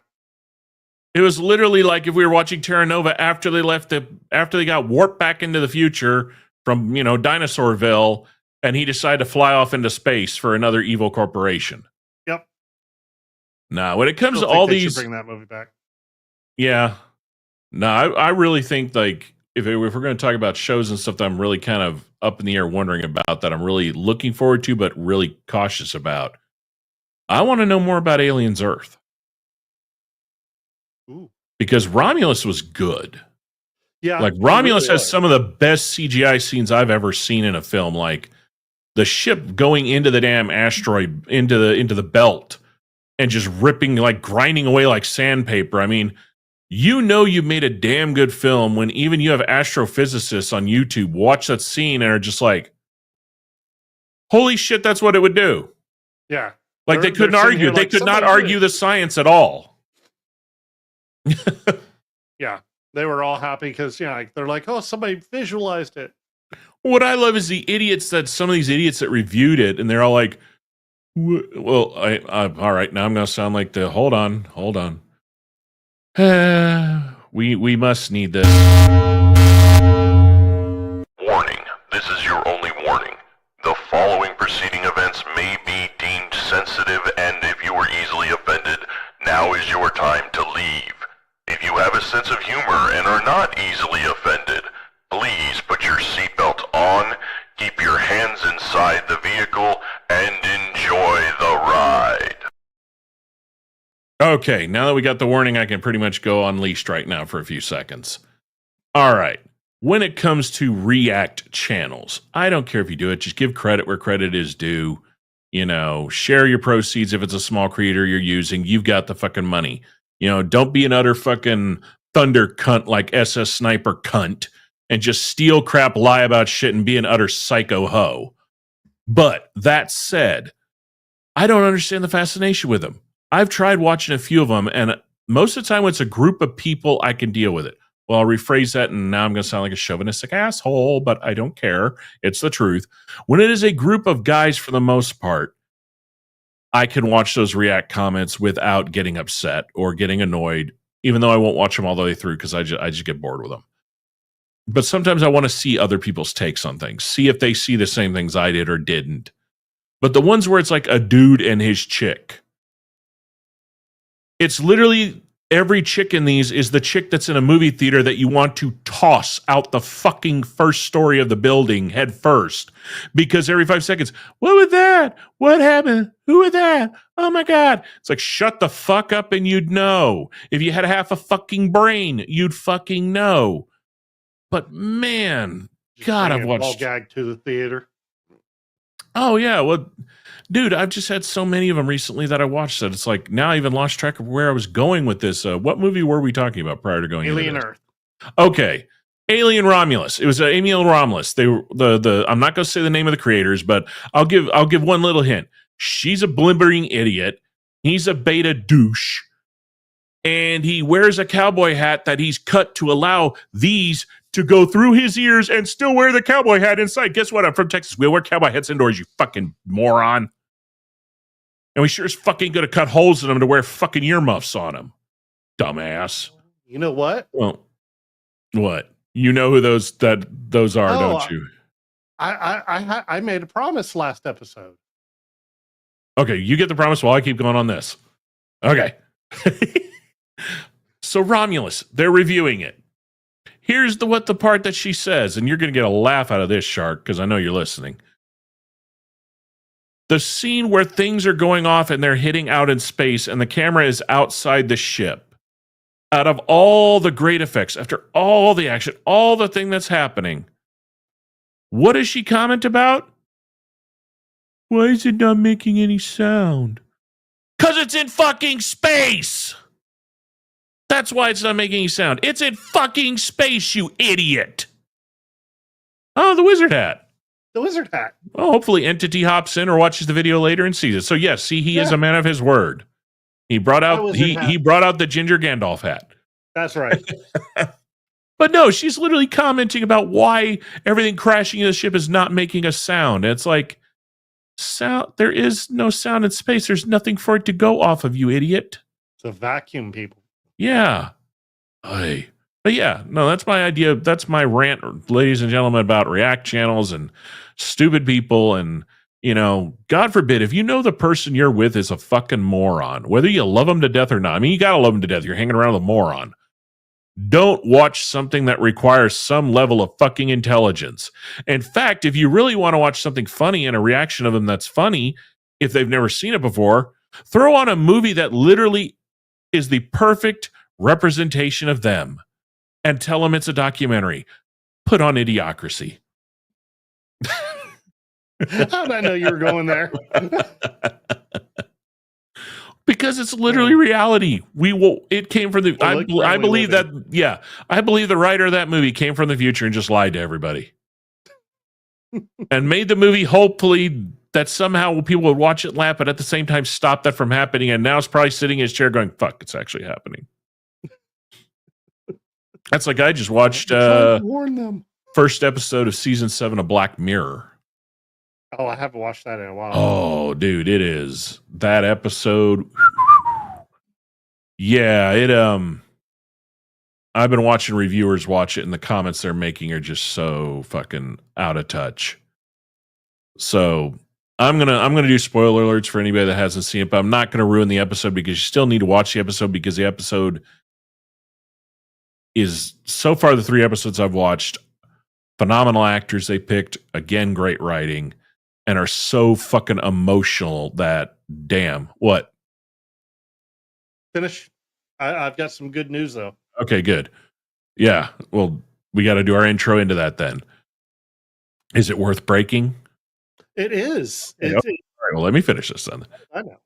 it was literally like if we were watching Terra Nova after they got warped back into the future from Dinosaurville, and he decided to fly off into space for another evil corporation. Yep. Now, when it comes to I all think they these, should bring that movie back. yeah. No, I really think like if we're going to talk about shows and stuff that I'm really kind of up in the air wondering about that I'm really looking forward to but really cautious about, I want to know more about Aliens Earth. Ooh. Because Romulus was good. Yeah, like Romulus really has some of the best CGI scenes I've ever seen in a film. Like the ship going into the damn asteroid into the belt and just ripping, like grinding away like sandpaper. I mean, you made a damn good film when even you have astrophysicists on YouTube watch that scene and are just like, holy shit, that's what it would do. Yeah. Like they couldn't argue. They could not argue the science at all. Yeah. They were all happy because they're like, oh, somebody visualized it. What I love is some of these idiots that reviewed it, and they're all like, well, all right, now I'm going to sound like hold on. We must need this. Warning, this is your only warning. The following preceding events may be deemed sensitive, and if you were easily offended, now is your time to leave. If you have a sense of humor and are not easily offended, please put your seatbelt on, keep your hands inside the vehicle, and enjoy the ride. Okay, now that we got the warning, I can pretty much go unleashed right now for a few seconds. All right. When it comes to React channels, I don't care if you do it. Just give credit where credit is due. Share your proceeds if it's a small creator you're using. You've got the fucking money. Don't be an utter fucking thunder cunt like SS Sniper cunt and just steal crap, lie about shit, and be an utter psycho hoe. But that said, I don't understand the fascination with them. I've tried watching a few of them, and most of the time when it's a group of people, I can deal with it. Well, I'll rephrase that, and now I'm going to sound like a chauvinistic asshole, but I don't care. It's the truth. When it is a group of guys, for the most part, I can watch those React comments without getting upset or getting annoyed, even though I won't watch them all the way through because I just get bored with them. But sometimes I want to see other people's takes on things, see if they see the same things I did or didn't. But the ones where it's like a dude and his chick, it's literally every chick in these is the chick that's in a movie theater that you want to toss out the fucking first story of the building head first. Because every 5 seconds, what was that? What happened? Who was that? Oh my God. It's like, shut the fuck up and you'd know. If you had half a fucking brain, you'd fucking know. But man, Just God, bring I've it watched. all gag to the theater. Oh yeah, well, dude, I've just had so many of them recently that I watched that it's like now I even lost track of where I was going with this. What movie were we talking about prior to going? Alien into Earth. Okay, Alien Romulus. It was Alien Romulus. They were the. I'm not going to say the name of the creators, but I'll give one little hint. She's a blimbering idiot. He's a beta douche, and he wears a cowboy hat that he's cut to allow these to go through his ears and still wear the cowboy hat inside. Guess what? I'm from Texas. We wear cowboy hats indoors, you fucking moron. And we sure as fucking gonna cut holes in them to wear fucking earmuffs on them. Dumbass. You know what? Well, what? You know who those are, don't you? I made a promise last episode. Okay, you get the promise while I keep going on this. Okay. So Romulus, they're reviewing it. Here's the part that she says, and you're going to get a laugh out of this, Shark, because I know you're listening. The scene where things are going off and they're hitting out in space and the camera is outside the ship. Out of all the great effects, after all the action, all the thing that's happening, what does she comment about? Why is it not making any sound? Because it's in fucking space! That's why it's not making any sound. It's in fucking space, you idiot. Oh, the wizard hat. The wizard hat. Well, hopefully Entity hops in or watches the video later and sees it. So yes, see, he is a man of his word. He brought out he brought out the ginger Gandalf hat. That's right. But no, she's literally commenting about why everything crashing in the ship is not making a sound. And it's like, sound. There is no sound in space. There's nothing for it to go off of, you idiot. It's a vacuum, people. Yeah. But yeah, no, that's my idea. That's my rant, ladies and gentlemen, about React channels and stupid people. And, you know, God forbid, if you know the person you're with is a fucking moron, whether you love them to death or not. I mean, you got to love them to death. You're hanging around with a moron. Don't watch something that requires some level of fucking intelligence. In fact, if you really want to watch something funny and a reaction of them that's funny, if they've never seen it before, throw on a movie that literally is the perfect representation of them and tell them it's a documentary. Put on Idiocracy. How did I know you were going there? Because it's literally reality. It came from the. I believe that. Yeah, I believe the writer of that movie came from the future and just lied to everybody, and made the movie hopefully that somehow people would watch it, laugh, but at the same time stop that from happening. And now it's probably sitting in his chair going, "Fuck, it's actually happening." That's like I just watched warn them. First episode of season 7 of Black Mirror. Oh, I haven't watched that in a while. Oh, dude, it is that episode. Yeah, I've been watching reviewers watch it, and the comments they're making are just so fucking out of touch. So I'm gonna do spoiler alerts for anybody that hasn't seen it, but I'm not gonna ruin the episode because you still need to watch the episode because the episode is so far the 3 episodes I've watched, phenomenal actors they picked, again, great writing. And are so fucking emotional that, damn, what? Finish. I've got some good news, though. Okay, good. Yeah, well, we got to do our intro into that then. Is it worth breaking? It is. All right, well, let me finish this then. I know.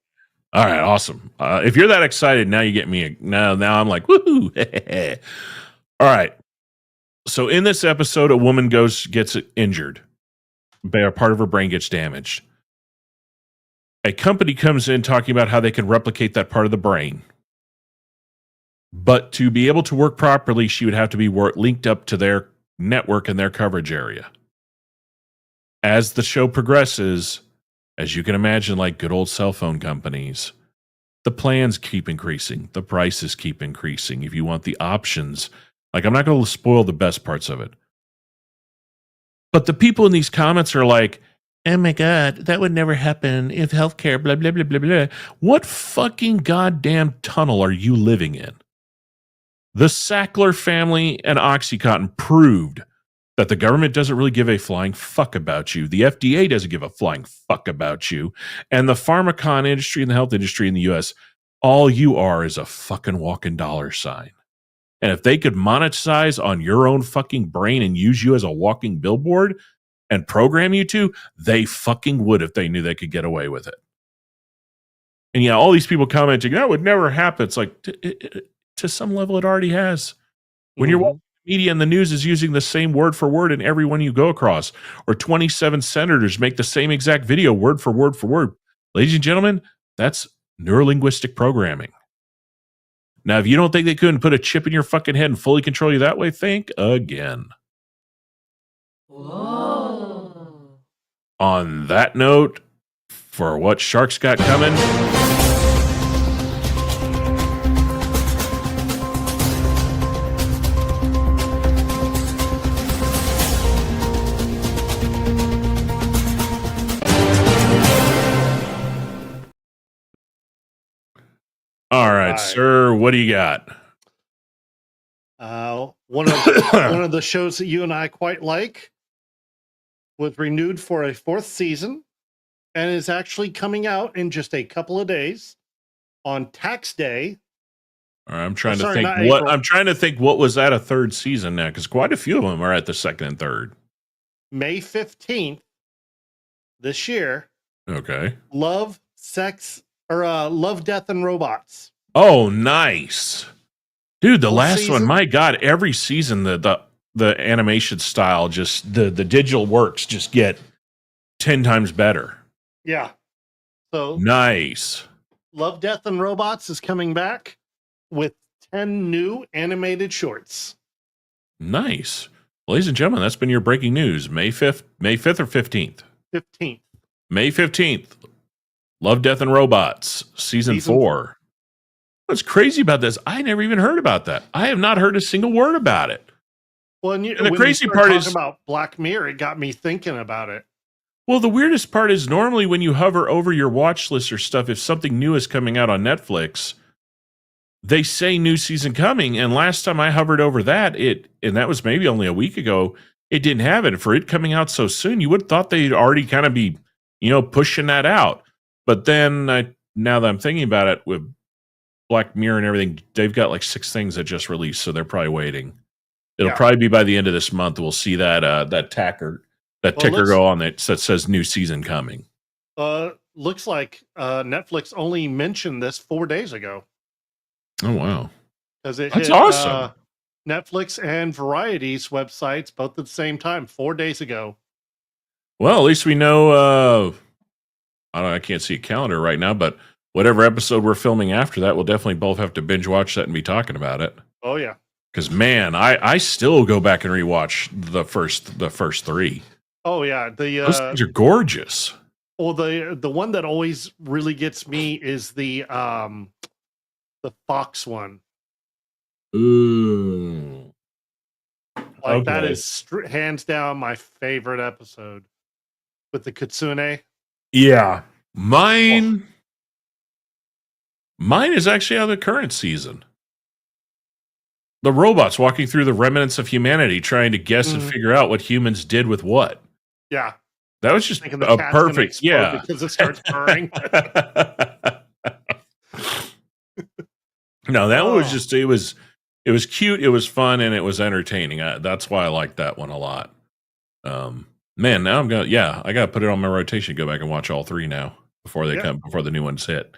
All right, awesome. If you're that excited, now you get me. Now I'm like, woohoo. All right. So in this episode, a woman gets injured. Part of her brain gets damaged. A company comes in talking about how they can replicate that part of the brain. But to be able to work properly, she would have to be linked up to their network and their coverage area. As the show progresses, as you can imagine, like good old cell phone companies, the plans keep increasing. The prices keep increasing. If you want the options, like I'm not going to spoil the best parts of it. But the people in these comments are like, oh my God, that would never happen if healthcare, blah, blah, blah, blah, blah. What fucking goddamn tunnel are you living in? The Sackler family and OxyContin proved that the government doesn't really give a flying fuck about you. The FDA doesn't give a flying fuck about you. And the pharmacon industry and the health industry in the US, all you are is a fucking walking dollar sign. And if they could monetize on your own fucking brain and use you as a walking billboard and program you to, they fucking would if they knew they could get away with it. And yeah, all these people commenting, that would never happen. It's like, to some level, it already has. When you're watching the media and the news is using the same word for word in every one you go across, or 27 senators make the same exact video word for word for word. Ladies and gentlemen, that's neurolinguistic programming. Now, if you don't think they couldn't put a chip in your fucking head and fully control you that way, think again. Whoa. On that note, for what Shark's got coming, all right, sir, what do you got? One of the shows that you and I quite like was renewed for a 4th season and is actually coming out in just a couple of days on tax day. All right, I'm trying to think what was at a 3rd season now, because quite a few of them are at the 2nd and 3rd. May 15th this year. Okay. Love, Death, and Robots. Oh, nice. Dude, the Full last one, season? my God, every season the animation style, just the digital works just get 10 times better. Yeah. So Nice. Love, Death, and Robots is coming back with 10 new animated shorts. Nice. Ladies and gentlemen, that's been your breaking news. May 5th or 15th? 15th. May 15th. Love, Death, and Robots, season 4. What's crazy about this, I never even heard about that. I have not heard a single word about it. Well, and the crazy part is about Black Mirror, it got me thinking about it. Well, the weirdest part is normally when you hover over your watch list or stuff, if something new is coming out on Netflix, they say new season coming. And last time I hovered over that, and that was maybe only a week ago, it didn't have it. For it coming out so soon, you would have thought they'd already kind of be, pushing that out. But then now that I'm thinking about it, with Black Mirror and everything, they've got like 6 things that just released, so they're probably waiting. It'll probably be by the end of this month. We'll see that ticker go on that says new season coming. Looks like Netflix only mentioned this 4 days ago. Oh wow, because it that's hit, awesome. Netflix and Variety's websites both at the same time 4 days ago. Well, at least we know. I can't see a calendar right now, but whatever episode we're filming after that, we'll definitely both have to binge watch that and be talking about it. Oh yeah, because man, I still go back and rewatch the first 3. Oh yeah, those things are gorgeous. Well, the one that always really gets me is the Fox one. Ooh, like that is hands down my favorite episode with the kitsune. Yeah, mine is actually out of the current season. The robots walking through the remnants of humanity, trying to guess and figure out what humans did with what. Yeah, that was just a perfect. Yeah, because it starts burning. No, that one was just it was cute, it was fun, and it was entertaining. That's why I like that one a lot. Man, now I gotta put it on my rotation. Go back and watch all 3 now before the new ones hit.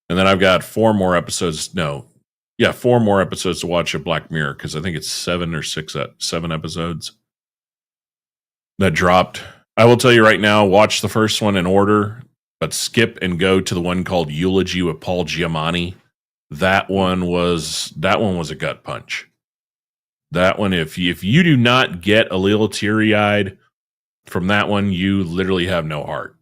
And then I've got 4 more episodes. 4 more episodes to watch of Black Mirror, because I think it's 7 episodes that dropped. I will tell you right now, watch the first one in order, but skip and go to the one called Eulogy with Paul Giamatti. That one was a gut punch. That one, if you do not get a little teary-eyed from that one, you literally have no heart.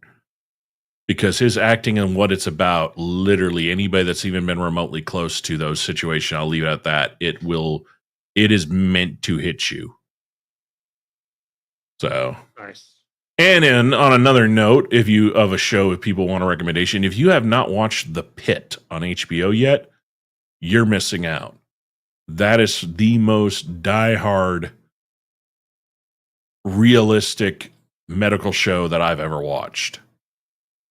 Because his acting and what it's about, literally anybody that's even been remotely close to those situations, I'll leave it at that. It is meant to hit you. So nice. And on another note, if people want a recommendation, if you have not watched The Pit on HBO yet, you're missing out. That is the most diehard, realistic medical show that I've ever watched.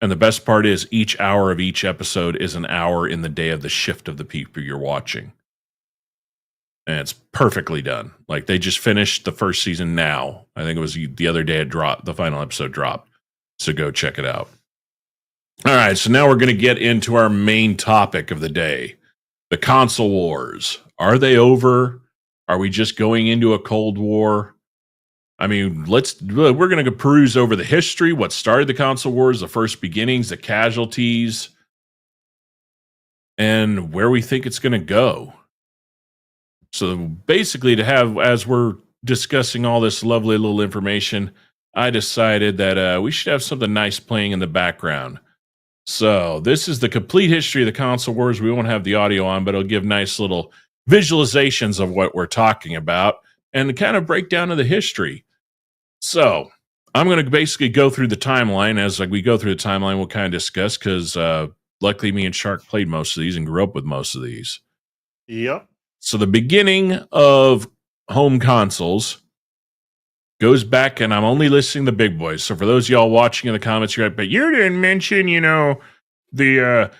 And the best part is each hour of each episode is an hour in the day of the shift of the people you're watching. And it's perfectly done. Like, they just finished the first season now. I think it was the other day it dropped. The final episode dropped. So go check it out. All right, so now we're going to get into our main topic of the day. The console wars. Are they over? Are we just going into a Cold War? I mean, we're going to peruse over the history, what started the console wars, the first beginnings, the casualties, and where we think it's going to go. So basically, as we're discussing all this lovely little information, I decided that we should have something nice playing in the background. So this is the complete history of the console wars. We won't have the audio on, but it'll give nice little visualizations of what we're talking about and kind of break down of the history. So I'm going to basically go through the timeline. As we go through the timeline, we'll kind of discuss, because luckily me and Shark played most of these and grew up with most of these. Yep. So the beginning of home consoles goes back, and I'm only listing the big boys. So for those of y'all watching in the comments, you're like, but you didn't mention, the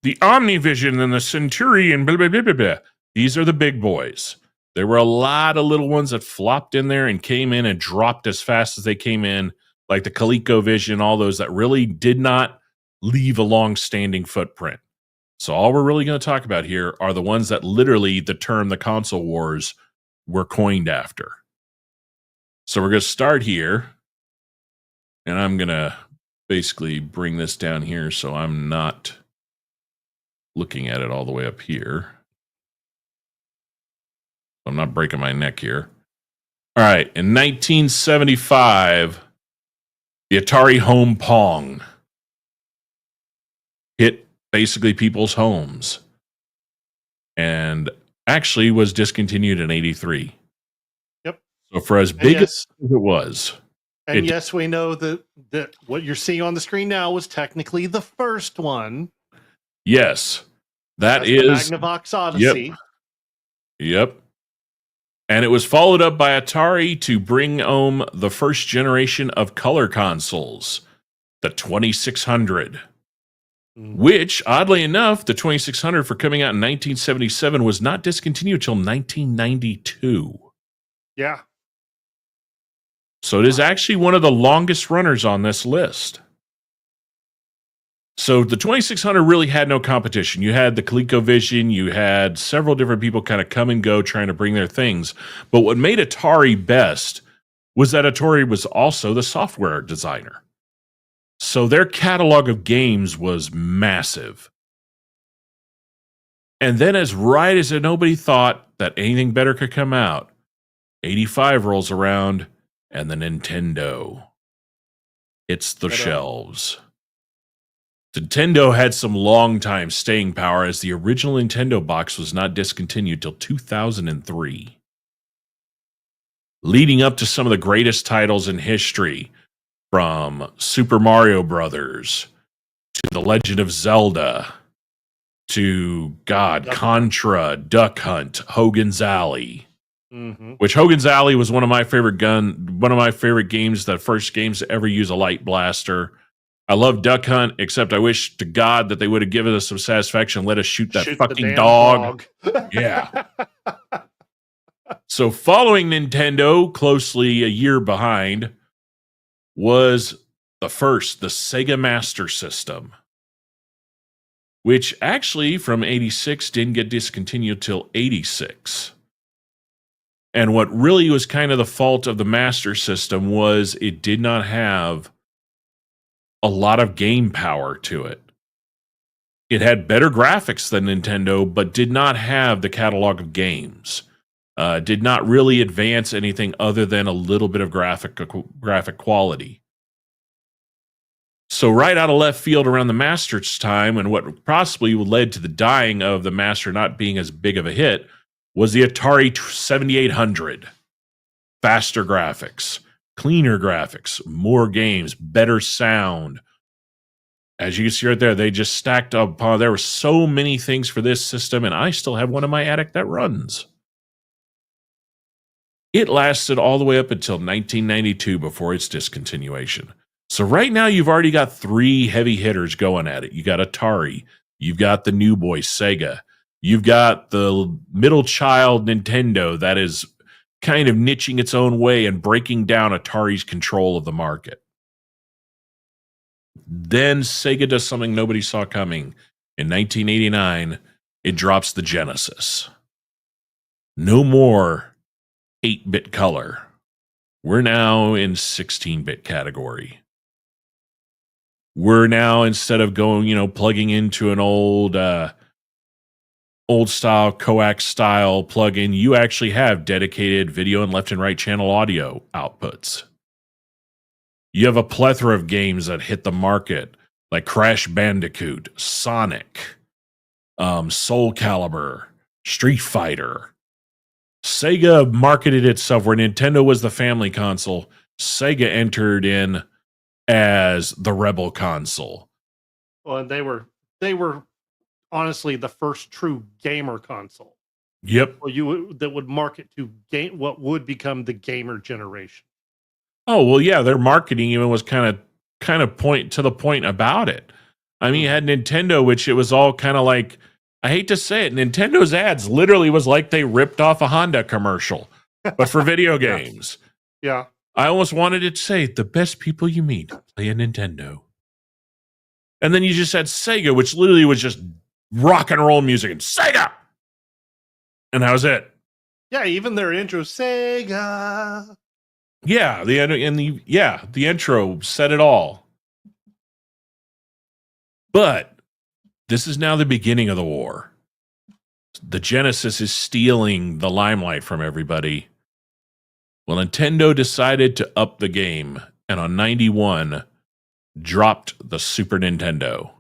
Omnivision and the Centurion, blah, blah, blah, blah, blah. These are the big boys. There were a lot of little ones that flopped in there and came in and dropped as fast as they came in, like the ColecoVision, all those that really did not leave a long-standing footprint. So all we're really going to talk about here are the ones that literally the term the console wars were coined after. So we're going to start here, and I'm going to basically bring this down here so I'm not looking at it all the way up here. I'm not breaking my neck here. All right, in 1975, the Atari Home Pong hit basically people's homes and actually was discontinued in 83. Yep. So for as big as it was. And yes, we know that what you're seeing on the screen now was technically the first one. Yes. That's is the Magnavox Odyssey. Yep. And it was followed up by Atari to bring home the first generation of color consoles, the 2600. Which, oddly enough, the 2600 for coming out in 1977 was not discontinued until 1992. Yeah. So it is actually one of the longest runners on this list. So the 2600 really had no competition. You had the ColecoVision, you had several different people kind of come and go trying to bring their things. But what made Atari best was that Atari was also the software designer. So their catalog of games was massive. And then as nobody thought that anything better could come out, 85 rolls around and the Nintendo hits the shelves. Nintendo had some long-time staying power as the original Nintendo box was not discontinued till 2003. Leading up to some of the greatest titles in history, from Super Mario Brothers to The Legend of Zelda to Contra, Duck Hunt, Hogan's Alley. Mm-hmm. Which Hogan's Alley was one of my favorite games, the first games to ever use a light blaster. I love Duck Hunt, except I wish to God that they would have given us some satisfaction and let us shoot that fucking dog. Yeah. So following Nintendo, closely a year behind, was the Sega Master System, which actually from 86 didn't get discontinued till 86. And what really was kind of the fault of the Master System was it did not have a lot of game power to it. It had better graphics than Nintendo, but did not have the catalog of games. Did not really advance anything other than a little bit of graphic quality. So right out of left field around the Master's time, and what possibly led to the dying of the Master not being as big of a hit, was the Atari 7800. Faster graphics, cleaner graphics, more games, better sound. As you can see right there, they just stacked up. There were so many things for this system, and I still have one in my attic that runs. It lasted all the way up until 1992 before its discontinuation. So right now, you've already got three heavy hitters going at it. You got Atari, you've got the new boy Sega, you've got the middle child Nintendo that is kind of niching its own way and breaking down Atari's control of the market. Then Sega does something nobody saw coming. In 1989, it drops the Genesis. No more 8-bit color. We're now in 16-bit category. We're now, instead of going, plugging into an old style coax style plugin, you actually have dedicated video and left and right channel audio outputs. You have a plethora of games that hit the market, like Crash Bandicoot, Sonic, Soul Calibur, Street Fighter. Sega marketed itself where Nintendo was the family console. Sega entered in as the rebel console. Well, and they were honestly the first true gamer console. Yep. That would market to what would become the gamer generation. Oh, well, yeah, their marketing even was kind of point to the point about it. I mean, you had Nintendo, which it was all kind of like, I hate to say it, Nintendo's ads literally was like they ripped off a Honda commercial, but for video games. Yeah. I almost wanted it to say, the best people you meet play a Nintendo. And then you just had Sega, which literally was just rock and roll music and Sega. And that was it. Yeah, even their intro, Sega. Yeah, the intro said it all. But this is now the beginning of the war. The Genesis is stealing the limelight from everybody. Well, Nintendo decided to up the game, and on 91, dropped the Super Nintendo.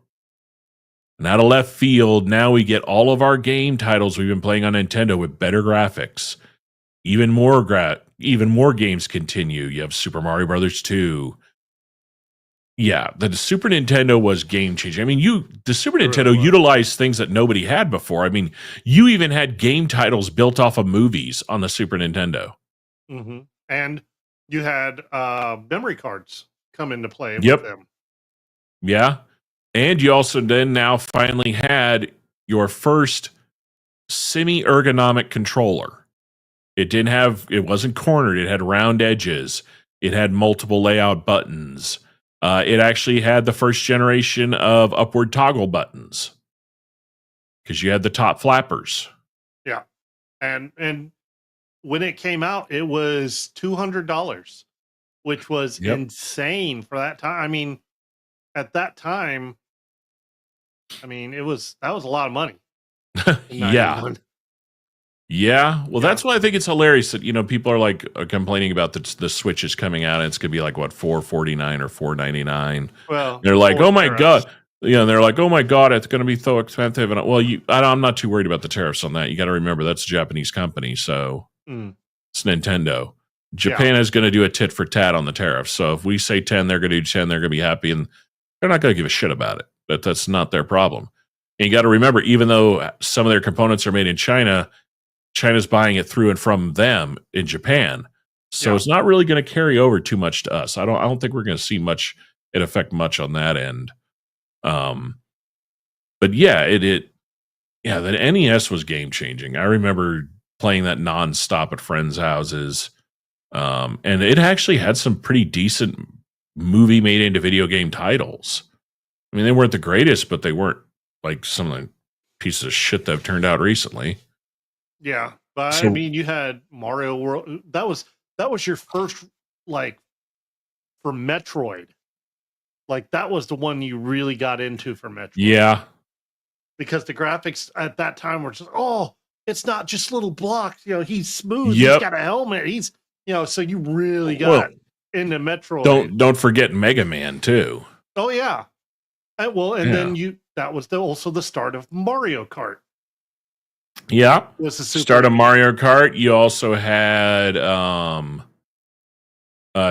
And out of left field, now we get all of our game titles we've been playing on Nintendo with better graphics. Even more games continue. You have Super Mario Brothers 2. Yeah, the Super Nintendo was game changing. I mean, the Super Nintendo utilized things that nobody had before. I mean, you even had game titles built off of movies on the Super Nintendo. Mm-hmm. And you had memory cards come into play with them. Yeah. And you also then now finally had your first semi-ergonomic controller. It wasn't cornered. It had round edges. It had multiple layout buttons. It actually had the first generation of upward toggle buttons because you had the top flappers. Yeah. And when it came out, it was $200, which was insane for that time. I mean, at that time, that was a lot of money. Yeah. Yeah. Well, that's why I think it's hilarious that, people are complaining about the Switch is coming out and it's going to be like, what, $449 or $499. Well, they're like, oh my God. Yeah. They're like, oh my God, it's going to be so expensive. And I'm not too worried about the tariffs on that. You got to remember that's a Japanese company. So it's Nintendo. Japan is going to do a tit for tat on the tariffs. So if we say 10, they're going to do 10, they're going to be happy and they're not going to give a shit about it. That's not their problem. And you got to remember, even though some of their components are made in China, China's buying it through and from them in Japan. So it's not really going to carry over too much to us. I don't think we're going to see it affect much on that end. But yeah, the NES was game changing. I remember playing that nonstop at friends' houses. And it actually had some pretty decent movie made into video game titles. I mean, they weren't the greatest, but they weren't like some of the pieces of shit that have turned out recently. Yeah, but you had Mario World. That was your first for Metroid. That was the one you really got into for Metroid. Yeah, because the graphics at that time were just it's not just little blocks. He's smooth. Yep. He's got a helmet. He's so you really got into Metroid. Don't forget Mega Man too. Oh yeah, then that was also the start of Mario Kart. Yeah, start of Mario Kart. You also had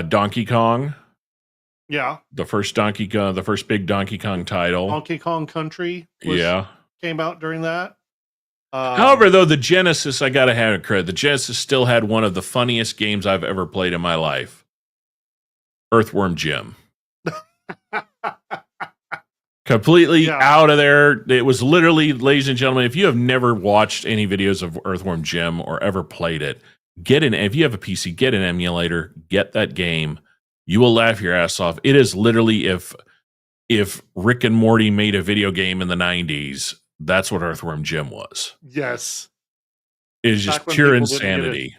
Donkey Kong. Yeah, the first big Donkey Kong title. Donkey Kong Country. Came out during that. However, though, the Genesis, I gotta have it credit. The Genesis still had one of the funniest games I've ever played in my life. Earthworm Jim. Completely out of there. It was literally, ladies and gentlemen, if you have never watched any videos of Earthworm Jim or ever played it, if you have a PC, get an emulator, get that game. You will laugh your ass off. It is literally if Rick and Morty made a video game in the 90s, that's what Earthworm Jim was. Yes. It is just pure insanity.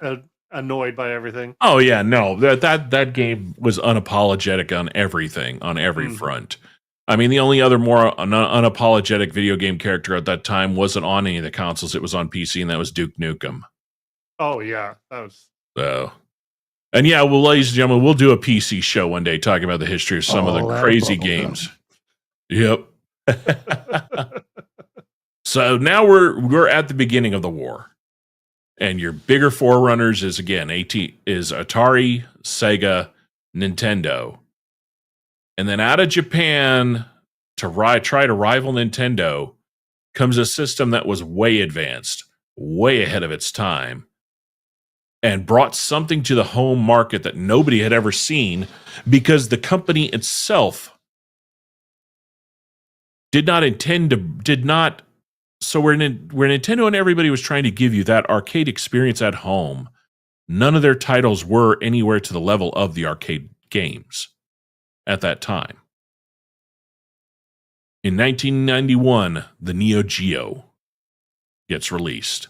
Annoyed by everything. Oh yeah, no. That game was unapologetic on everything, on every front. I mean, the only other more unapologetic video game character at that time wasn't on any of the consoles. It was on PC, and that was Duke Nukem. Oh, yeah. That was... So... And yeah, well, ladies and gentlemen, we'll do a PC show one day talking about the history of some of the crazy games. Yep. So now we're at the beginning of the war. And your bigger forerunners is, again, Atari, Sega, Nintendo. And then out of Japan to try to rival Nintendo comes a system that was way advanced, way ahead of its time, and brought something to the home market that nobody had ever seen because the company itself did not. So where Nintendo and everybody was trying to give you that arcade experience at home, none of their titles were anywhere to the level of the arcade games at that time. In 1991, the Neo Geo gets released.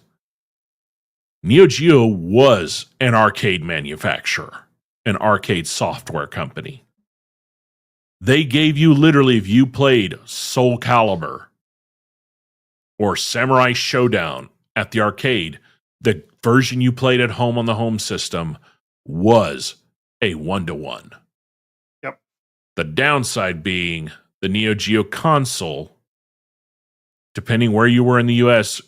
Neo Geo was an arcade manufacturer, an arcade software company. They gave you literally, if you played Soul Calibur or Samurai Showdown at the arcade, the version you played at home on the home system was a 1-to-1. Yep. The downside being the Neo Geo console, depending where you were in the US,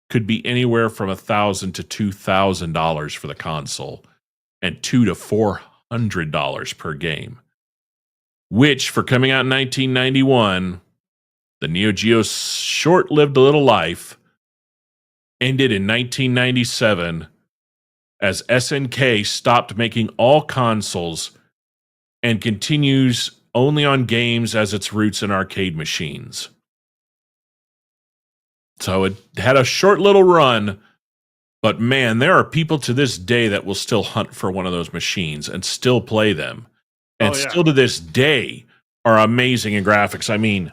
could be anywhere from $1,000 to $2,000 for the console and $200 to $400 per game. Which, for coming out in 1991, the Neo Geo's short-lived little life ended in 1997 as SNK stopped making all consoles and continues only on games as its roots in arcade machines. So it had a short little run, but man, there are people to this day that will still hunt for one of those machines and still play them. And still to this day are amazing in graphics. I mean,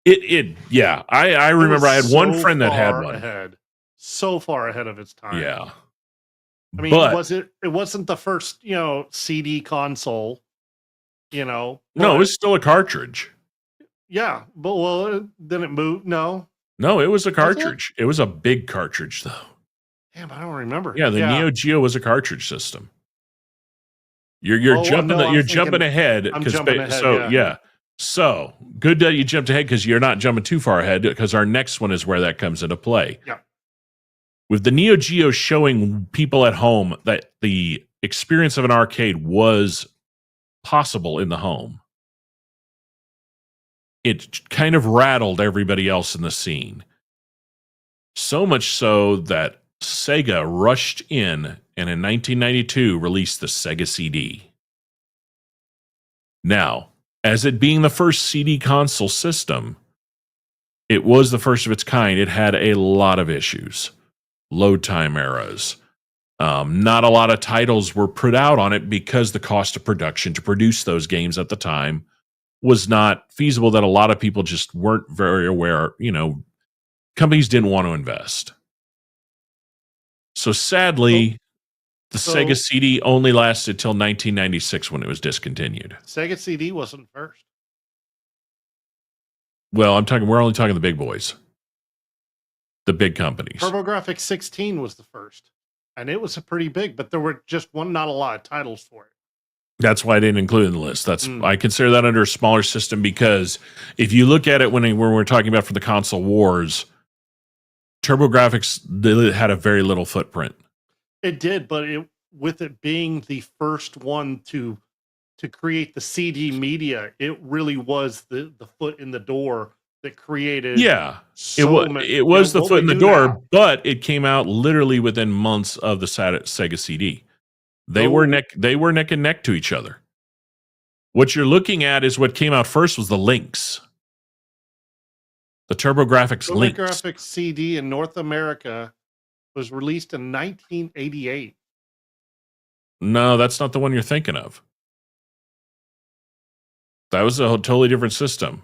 I remember I had one friend that had one. So far ahead of its time. Yeah. I mean, it wasn't the first, CD console, No, it was still a cartridge. Yeah, but then it moved. No, it was a cartridge. It was a big cartridge, though. Damn, I don't remember. Yeah, the Neo Geo was a cartridge system. You're jumping ahead. I'm jumping ahead. So good that you jumped ahead because you're not jumping too far ahead because our next one is where that comes into play. Yeah. With the Neo Geo showing people at home that the experience of an arcade was possible in the home, it kind of rattled everybody else in the scene. So much so that Sega rushed in and in 1992 released the Sega CD. Now, as it being the first CD console system, it was the first of its kind. It had a lot of issues. Load time errors. Not a lot of titles were put out on it because the cost of production to produce those games at the time was not feasible, that a lot of people just weren't very aware. Companies didn't want to invest. So sadly, the Sega CD only lasted till 1996 when it was discontinued. Sega CD wasn't first. Well, we're only talking the big boys. The big companies. TurboGrafx 16 was the first. And it was a pretty big, but there were just not a lot of titles for it. That's why I didn't include it in the list. I consider that under a smaller system because if you look at it when we're talking about for the console wars, TurboGrafx had a very little footprint. It did, but with it being the first one to create the CD media, it really was the foot in the door that created. Yeah, it was the foot in the door, but it came out literally within months of the Sega CD. They were neck and neck to each other. What you're looking at is what came out first was the Lynx. The TurboGrafx Lynx. TurboGrafx CD in North America was released in 1988. No, that's not the one you're thinking of. That was a totally different system.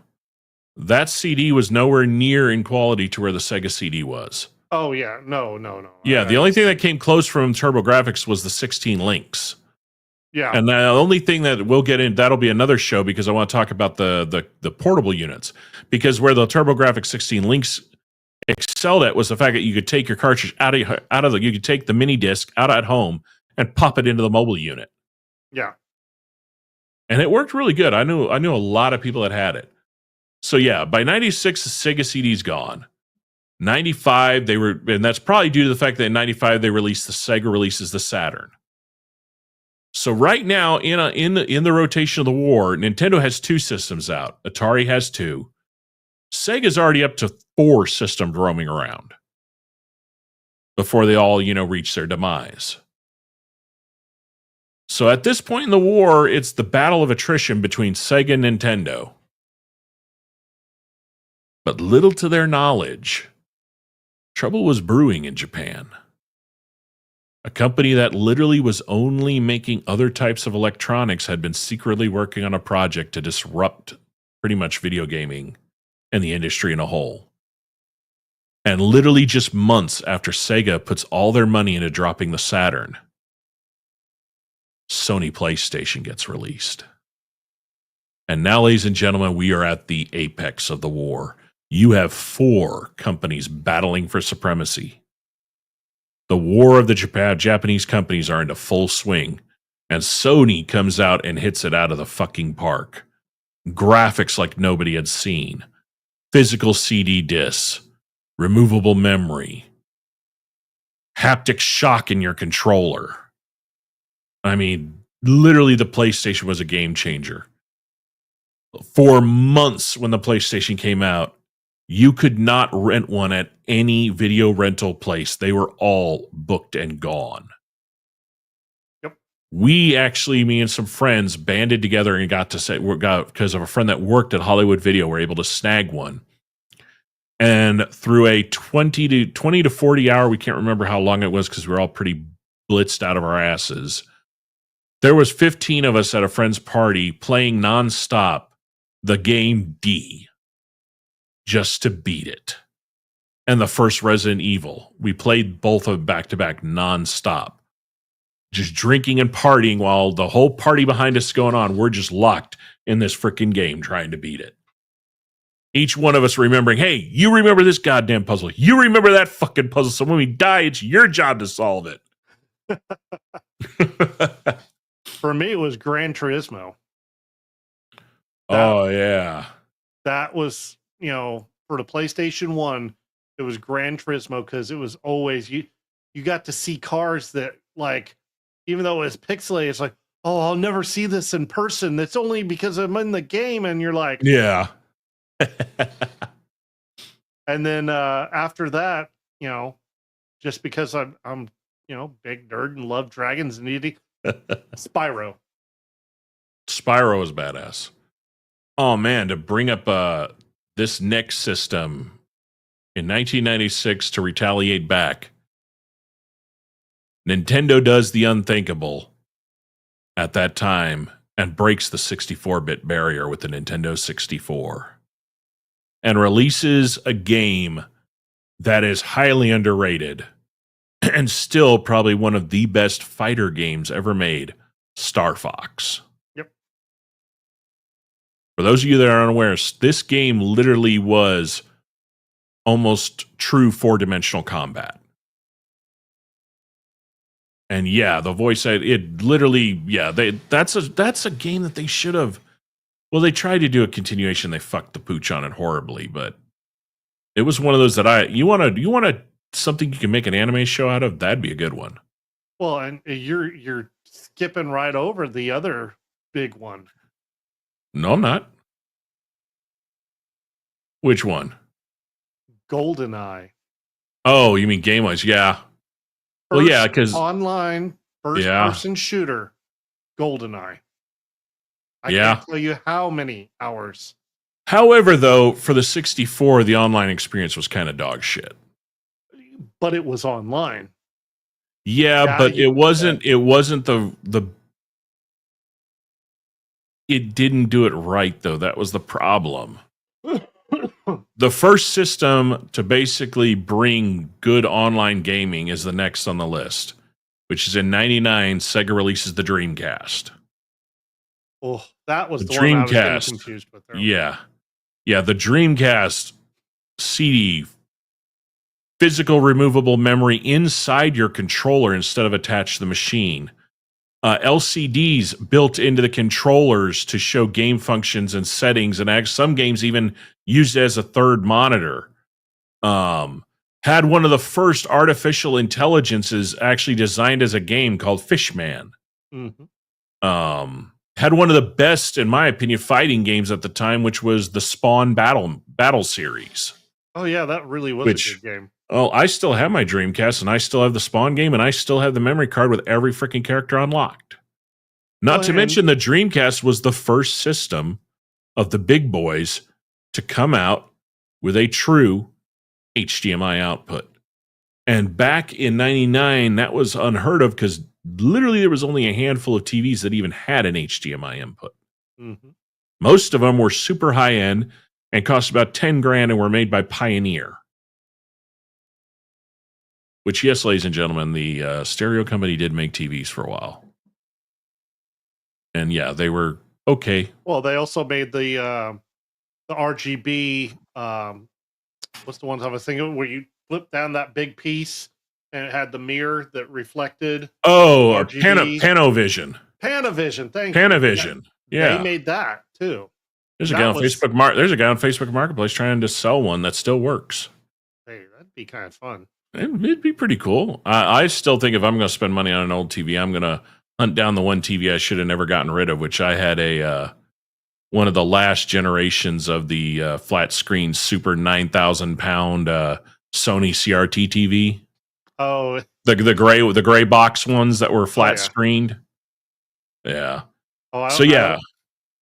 That CD was nowhere near in quality to where the Sega CD was. Oh, yeah. No. Yeah, the only thing that came close from TurboGrafx was the 16 Lynx. Yeah. And the only thing that we'll get in, that'll be another show because I want to talk about the portable units. Because where the TurboGrafx 16 Lynx excelled at was the fact that you could take your cartridge you could take the mini disc out at home and pop it into the mobile unit. Yeah. And it worked really good. I knew a lot of people that had it. So yeah, by 96, the Sega CD's gone. 95, and that's probably due to the fact that in 95 Sega releases the Saturn. So right now, in the rotation of the war, Nintendo has 2 systems out. Atari has 2. Sega's already up to 4 systems roaming around before they all, reach their demise. So at this point in the war, it's the battle of attrition between Sega and Nintendo. But little to their knowledge, trouble was brewing in Japan. A company that literally was only making other types of electronics had been secretly working on a project to disrupt pretty much video gaming and the industry in a whole. And literally just months after Sega puts all their money into dropping the Saturn, Sony PlayStation gets released. And now, ladies and gentlemen, we are at the apex of the war. You have 4 companies battling for supremacy. The war of the Japanese companies are into full swing, and Sony comes out and hits it out of the fucking park. Graphics like nobody had seen. Physical CD discs. Removable memory. Haptic shock in your controller. I mean, literally the PlayStation was a game changer. For months when the PlayStation came out, you could not rent one at any video rental place. They were all booked and gone. Yep. We actually, me and some friends, banded together and because of a friend that worked at Hollywood Video, were able to snag one. And through a 20 to 40 hour, we can't remember how long it was because we were all pretty blitzed out of our asses. There was 15 of us at a friend's party playing nonstop the game D just to beat it. And the first Resident Evil. We played both of them back to back nonstop. Just drinking and partying while the whole party behind us is going on. We're just locked in this freaking game trying to beat it. Each one of us remembering, hey, you remember this goddamn puzzle. You remember that fucking puzzle. So when we die, it's your job to solve it. For me, it was Gran Turismo. Oh, yeah. That was, for the PlayStation 1, it was Gran Turismo because it was always, you got to see cars that, like, even though it was pixelated, it's like, oh, I'll never see this in person. That's only because I'm in the game. And you're like, yeah. And then after that, just because I'm big nerd and love dragons and eating, Spyro. Spyro is badass. Oh man, to bring up this next system in 1996 to retaliate back, Nintendo does the unthinkable at that time and breaks the 64-bit barrier with the Nintendo 64. And releases a game that is highly underrated and still probably one of the best fighter games ever made, Star Fox. Yep. For those of you that are unaware, this game literally was almost true 4-dimensional combat. And yeah, the voice, it literally, yeah, that's a game that they should have. Well, they tried to do a continuation. They fucked the pooch on it horribly, but it was one of those that you want something you can make an anime show out of. That'd be a good one. Well, and you're skipping right over the other big one. No, I'm not. Which one? GoldenEye. Oh, you mean game-wise? Yeah. Well, yeah, because online first-person shooter, GoldenEye. I can't tell you how many hours. However, though, for the 64, the online experience was kind of dog shit. But it was online. Yeah, but it wasn't the it didn't do it right, though. That was the problem. The first system to basically bring good online gaming is the next on the list, which is in 99, Sega releases the Dreamcast. Oh, that was the Dreamcast. One I was getting confused with there. Yeah. Yeah, the Dreamcast CD, physical removable memory inside your controller instead of attached to the machine. LCDs built into the controllers to show game functions and settings, and some games even used as a third monitor. Had one of the first artificial intelligences actually designed as a game called Fishman. Mm-hmm. Had one of the best, in my opinion, fighting games at the time, which was the Spawn Battle series. Oh yeah, that really was a good game. Oh, I still have my Dreamcast, and I still have the Spawn game, and I still have the memory card with every freaking character unlocked. Not to mention the Dreamcast was the first system of the big boys to come out with a true HDMI output. And back in 99, that was unheard of because literally there was only a handful of TVs that even had an HDMI input. Mm-hmm. Most of them were super high end and cost about 10 grand and were made by Pioneer. Which, yes, ladies and gentlemen, the stereo company did make TVs for a while. And yeah, they were okay. Well, they also made the RGB. What's the ones I was thinking where you flip down that big piece and it had the mirror that reflected? Oh, RGBs. Panavision. Panavision, thank you. Panavision. Yeah. They made that too. There's a guy on Facebook. There's a guy on Facebook Marketplace trying to sell one that still works. Hey, that'd be kind of fun. It'd be pretty cool. I still think if I'm going to spend money on an old TV, I'm going to hunt down the one TV I should have never gotten rid of, which I had one of the last generations of the flat screen super 9,000 pound Sony CRT TV. Oh, the gray box ones that were flat screened. Yeah. Oh, so yeah.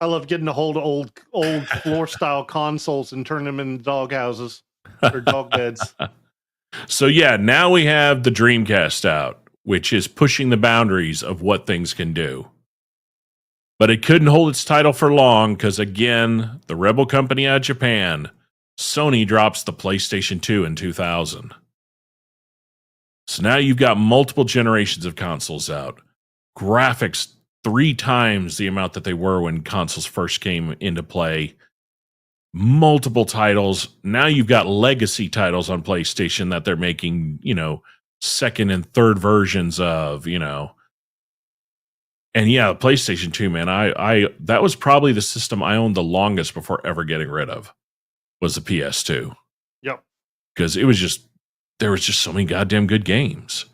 I love getting a hold of old floor style consoles and turning them into dog houses or dog beds. So yeah, now we have the Dreamcast out, which is pushing the boundaries of what things can do. But it couldn't hold its title for long because, again, the rebel company out of Japan, Sony drops the PlayStation 2 in 2000. So now you've got multiple generations of consoles out. Graphics 3 times the amount that they were when consoles first came into play. Multiple titles. Now you've got legacy titles on PlayStation that they're making, second and third versions of, And yeah, PlayStation 2, man, I that was probably the system I owned the longest before ever getting rid of, was the PS2. Yep. Because there was just so many goddamn good games.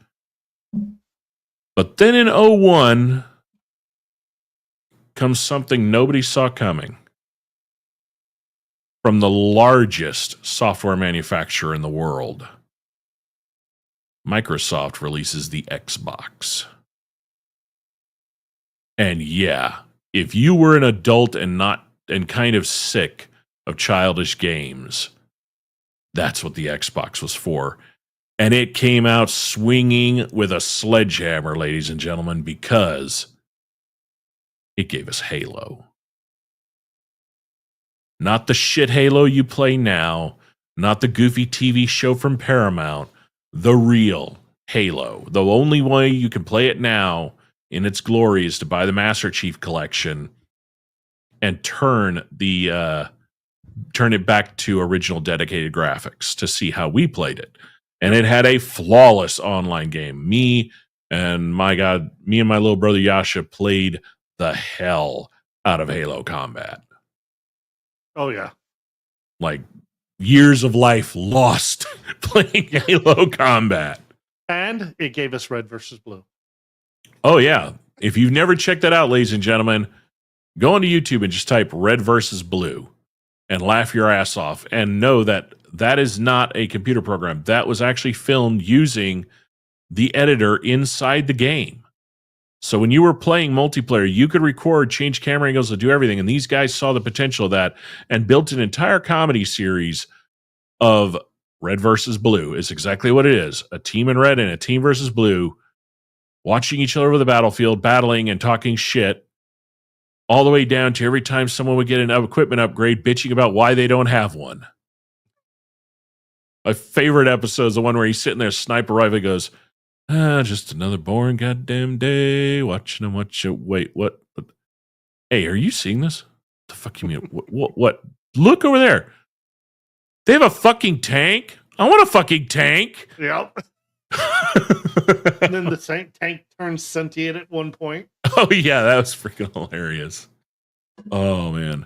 But then in 2001 comes something nobody saw coming. From the largest software manufacturer in the world. Microsoft releases the Xbox. And yeah, if you were an adult and kind of sick of childish games, that's what the Xbox was for. And it came out swinging with a sledgehammer, ladies and gentlemen, because it gave us Halo. Not the shit Halo you play now, not the goofy TV show from Paramount, the real Halo. The only way you can play it now in its glory is to buy the Master Chief Collection and turn it back to original dedicated graphics to see how we played it. And it had a flawless online game. Me and my little brother Yasha played the hell out of Halo Combat. Oh, yeah. Like years of life lost playing Halo Combat. And it gave us Red versus Blue. Oh, yeah. If you've never checked that out, ladies and gentlemen, go onto YouTube and just type Red versus Blue and laugh your ass off and know that that is not a computer program. That was actually filmed using the editor inside the game. So when you were playing multiplayer, you could record, change camera angles, and do everything. And these guys saw the potential of that and built an entire comedy series of Red versus Blue. Is exactly what it is. A team in red and a team versus blue, watching each other over the battlefield, battling and talking shit, all the way down to every time someone would get an equipment upgrade, bitching about why they don't have one. My favorite episode is the one where he's sitting there, sniper rifle, goes, just another boring goddamn day. Watching them watch it. Wait, what? Hey, are you seeing this? What the fuck you mean? What? Look over there. They have a fucking tank. I want a fucking tank. Yep. And then the tank turns sentient at one point. Oh, yeah, that was freaking hilarious. Oh, man.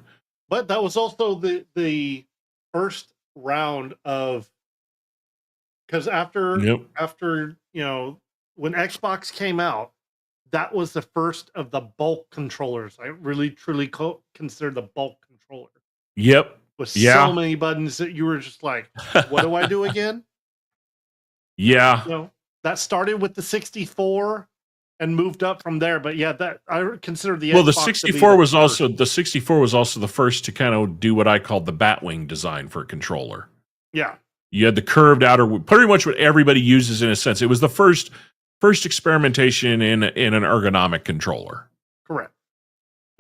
But that was also the first round of... Because after when Xbox came out, that was the first of the bulk controllers. I really, truly consider the bulk controller. Yep. With so many buttons that you were just like, what do I do again? Yeah. That started with the 64 and moved up from there. But yeah, that I consider the Xbox the 64 was also the first to kind of do what I called the Batwing design for a controller. Yeah. You had the curved outer, pretty much what everybody uses in a sense. It was the first experimentation in an ergonomic controller. Correct.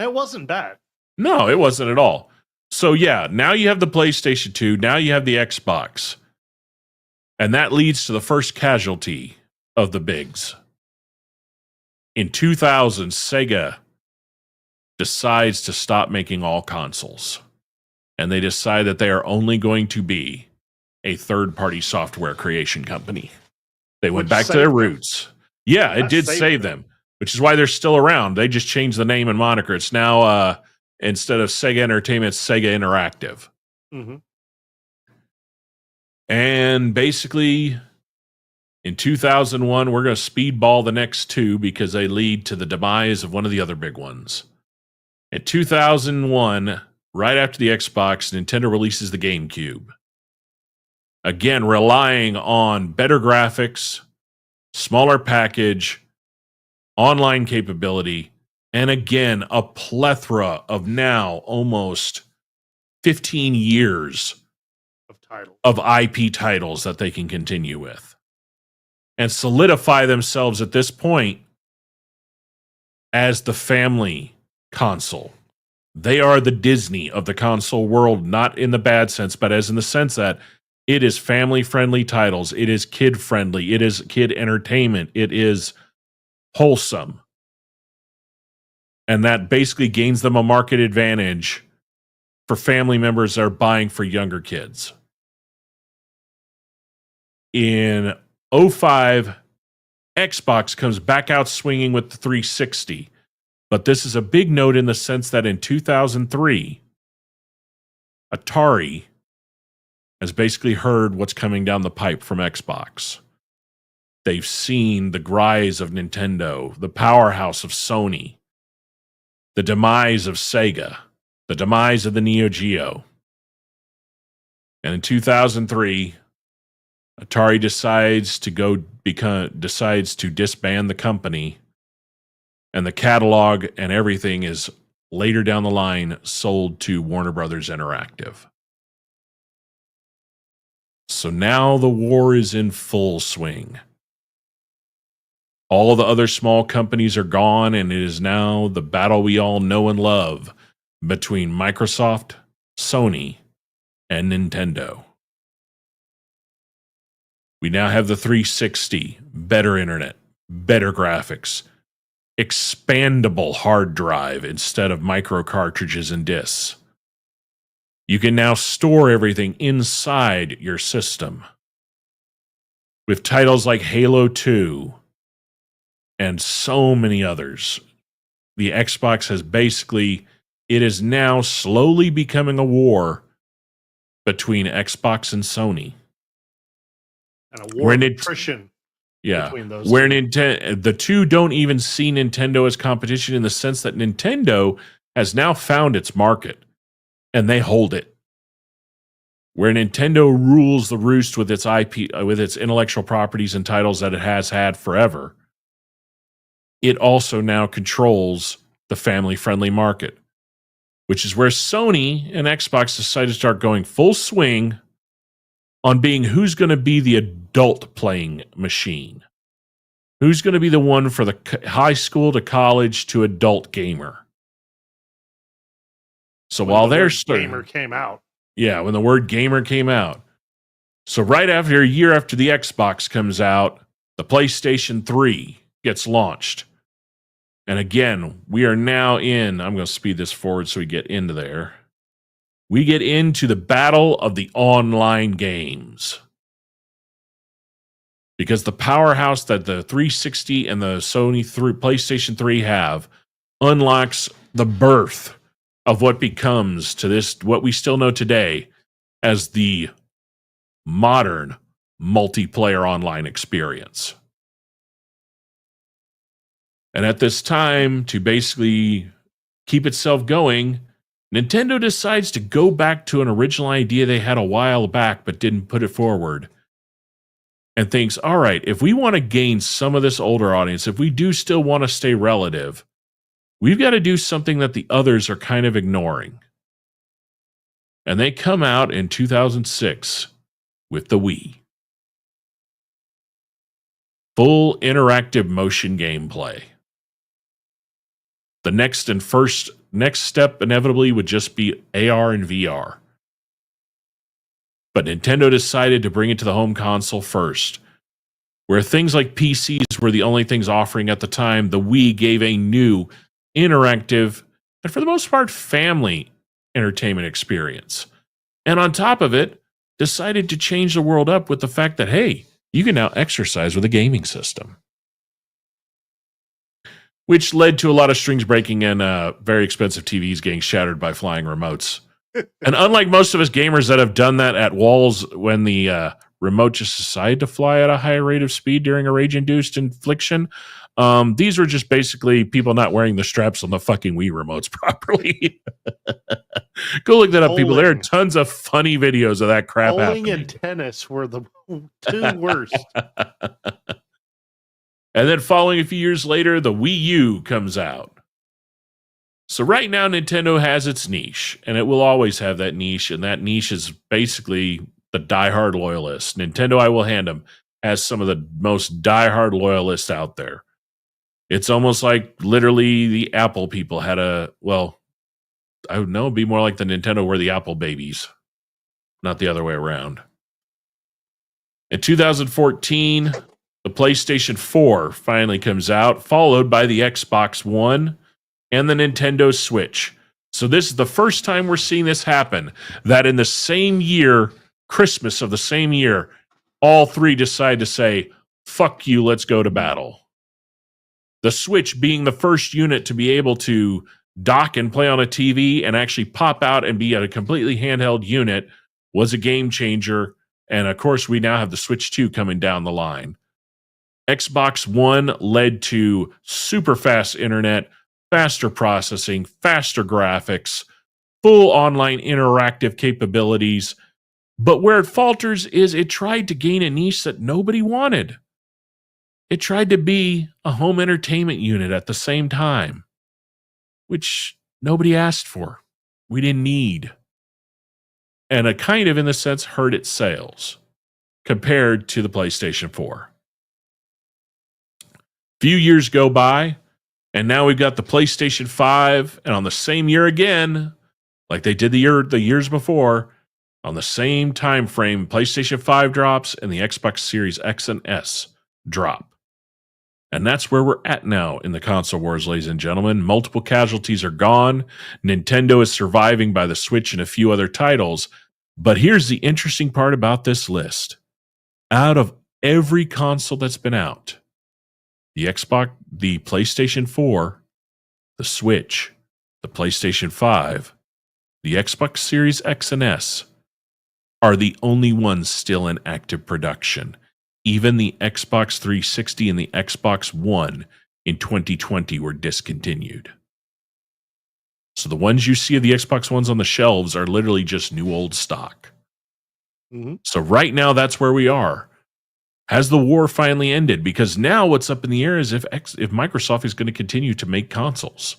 It wasn't bad. No, it wasn't at all. So yeah, now you have the PlayStation 2, now you have the Xbox. And that leads to the first casualty of the bigs. In 2000, Sega decides to stop making all consoles. And they decide that they are only going to be a third-party software creation company. They went back to their roots. Yeah, it did save them, which is why they're still around. They just changed the name and moniker. It's now, instead of Sega Entertainment, it's Sega Interactive. Mm-hmm. And basically, in 2001, we're going to speedball the next two because they lead to the demise of one of the other big ones. In 2001, right after the Xbox, Nintendo releases the GameCube. Again, relying on better graphics, smaller package, online capability, and again, a plethora of now almost 15 years of IP titles that they can continue with. And solidify themselves at this point as the family console. They are the Disney of the console world, not in the bad sense, but as in the sense that it is family-friendly titles. It is kid-friendly. It is kid entertainment. It is wholesome. And that basically gains them a market advantage for family members that are buying for younger kids. In 2005, Xbox comes back out swinging with the 360. But this is a big note in the sense that in 2003, Atari has basically heard what's coming down the pipe from Xbox. They've seen the rise of Nintendo, the powerhouse of Sony, the demise of Sega, the demise of the Neo Geo. And in 2003, Atari decides to disband the company, and the catalog and everything is later down the line sold to Warner Brothers Interactive. So now the war is in full swing. All the other small companies are gone, and it is now the battle we all know and love between Microsoft, Sony, and Nintendo. We now have the 360, better internet, better graphics, expandable hard drive instead of micro cartridges and discs. You can now store everything inside your system. With titles like Halo 2 and so many others, the Xbox has basically, it is now slowly becoming a war between Xbox and Sony. And a war of attrition. Yeah, between those where two. The two don't even see Nintendo as competition in the sense that Nintendo has now found its market and they hold it. Where Nintendo rules the roost with its IP, with its intellectual properties and titles that it has had forever, it also now controls the family-friendly market, which is where Sony and Xbox decided to start going full swing on being who's going to be the adult playing machine. Who's going to be the one for the high school to college to adult gamer? So When while the they're word starting, gamer came out. yeah, when the word gamer came out. So right after a year after the Xbox comes out, the PlayStation 3 gets launched. And again, we are now in, I'm going to speed this forward so we get into there. We get into the battle of the online games. Because the powerhouse that the 360 and the PlayStation 3 have unlocks the birth of what becomes to this, what we still know today as the modern multiplayer online experience. And at this time, to basically keep itself going, Nintendo decides to go back to an original idea they had a while back but didn't put it forward. And thinks, all right, if we want to gain some of this older audience, if we do still want to stay relative, we've got to do something that the others are kind of ignoring. And they come out in 2006 with the Wii. Full interactive motion gameplay. The next and first next step inevitably would just be AR and VR. But Nintendo decided to bring it to the home console first. Where things like PCs were the only things offering at the time, the Wii gave a new, interactive, and for the most part, family entertainment experience. And on top of it, decided to change the world up with the fact that, hey, you can now exercise with a gaming system. Which led to a lot of strings breaking and very expensive TVs getting shattered by flying remotes. And unlike most of us gamers that have done that at walls when the remote just decided to fly at a high rate of speed during a rage-induced infliction, these were just basically people not wearing the straps on the fucking Wii remotes properly. Go look that up, people. There are tons of funny videos of that crap happening. Bowling and tennis were the two worst. And then following a few years later, the Wii U comes out. So right now, Nintendo has its niche, and it will always have that niche, and that niche is basically the diehard loyalists. Nintendo, I will hand them, has some of the most diehard loyalists out there. It's almost like literally the Apple people had I would know it'd be more like the Nintendo were the Apple babies, not the other way around. In 2014, the PlayStation 4 finally comes out, followed by the Xbox One and the Nintendo Switch. So this is the first time we're seeing this happen, that in the same year, Christmas of the same year, all three decide to say, fuck you, let's go to battle. The Switch being the first unit to be able to dock and play on a TV and actually pop out and be a completely handheld unit was a game changer. And of course, we now have the Switch 2 coming down the line. Xbox One led to super fast internet, faster processing, faster graphics, full online interactive capabilities. But where it falters is it tried to gain a niche that nobody wanted. It tried to be a home entertainment unit at the same time, which nobody asked for. We didn't need. And it kind of, in the sense, hurt its sales compared to the PlayStation 4. Few years go by, and now we've got the PlayStation 5, and on the same year again, like they did the years before, on the same time frame, PlayStation 5 drops and the Xbox Series X and S drop. And that's where we're at now in the console wars, ladies and gentlemen. Multiple casualties are gone. Nintendo is surviving by the Switch and a few other titles. But here's the interesting part about this list. Out of every console that's been out, the Xbox, the PlayStation 4, the Switch, the PlayStation 5, the Xbox Series X and S are the only ones still in active production. Even the Xbox 360 and the Xbox One in 2020 were discontinued. So the ones you see of the Xbox Ones on the shelves are literally just new old stock. Mm-hmm. So right now, that's where we are. Has the war finally ended? Because now what's up in the air is if Microsoft is going to continue to make consoles.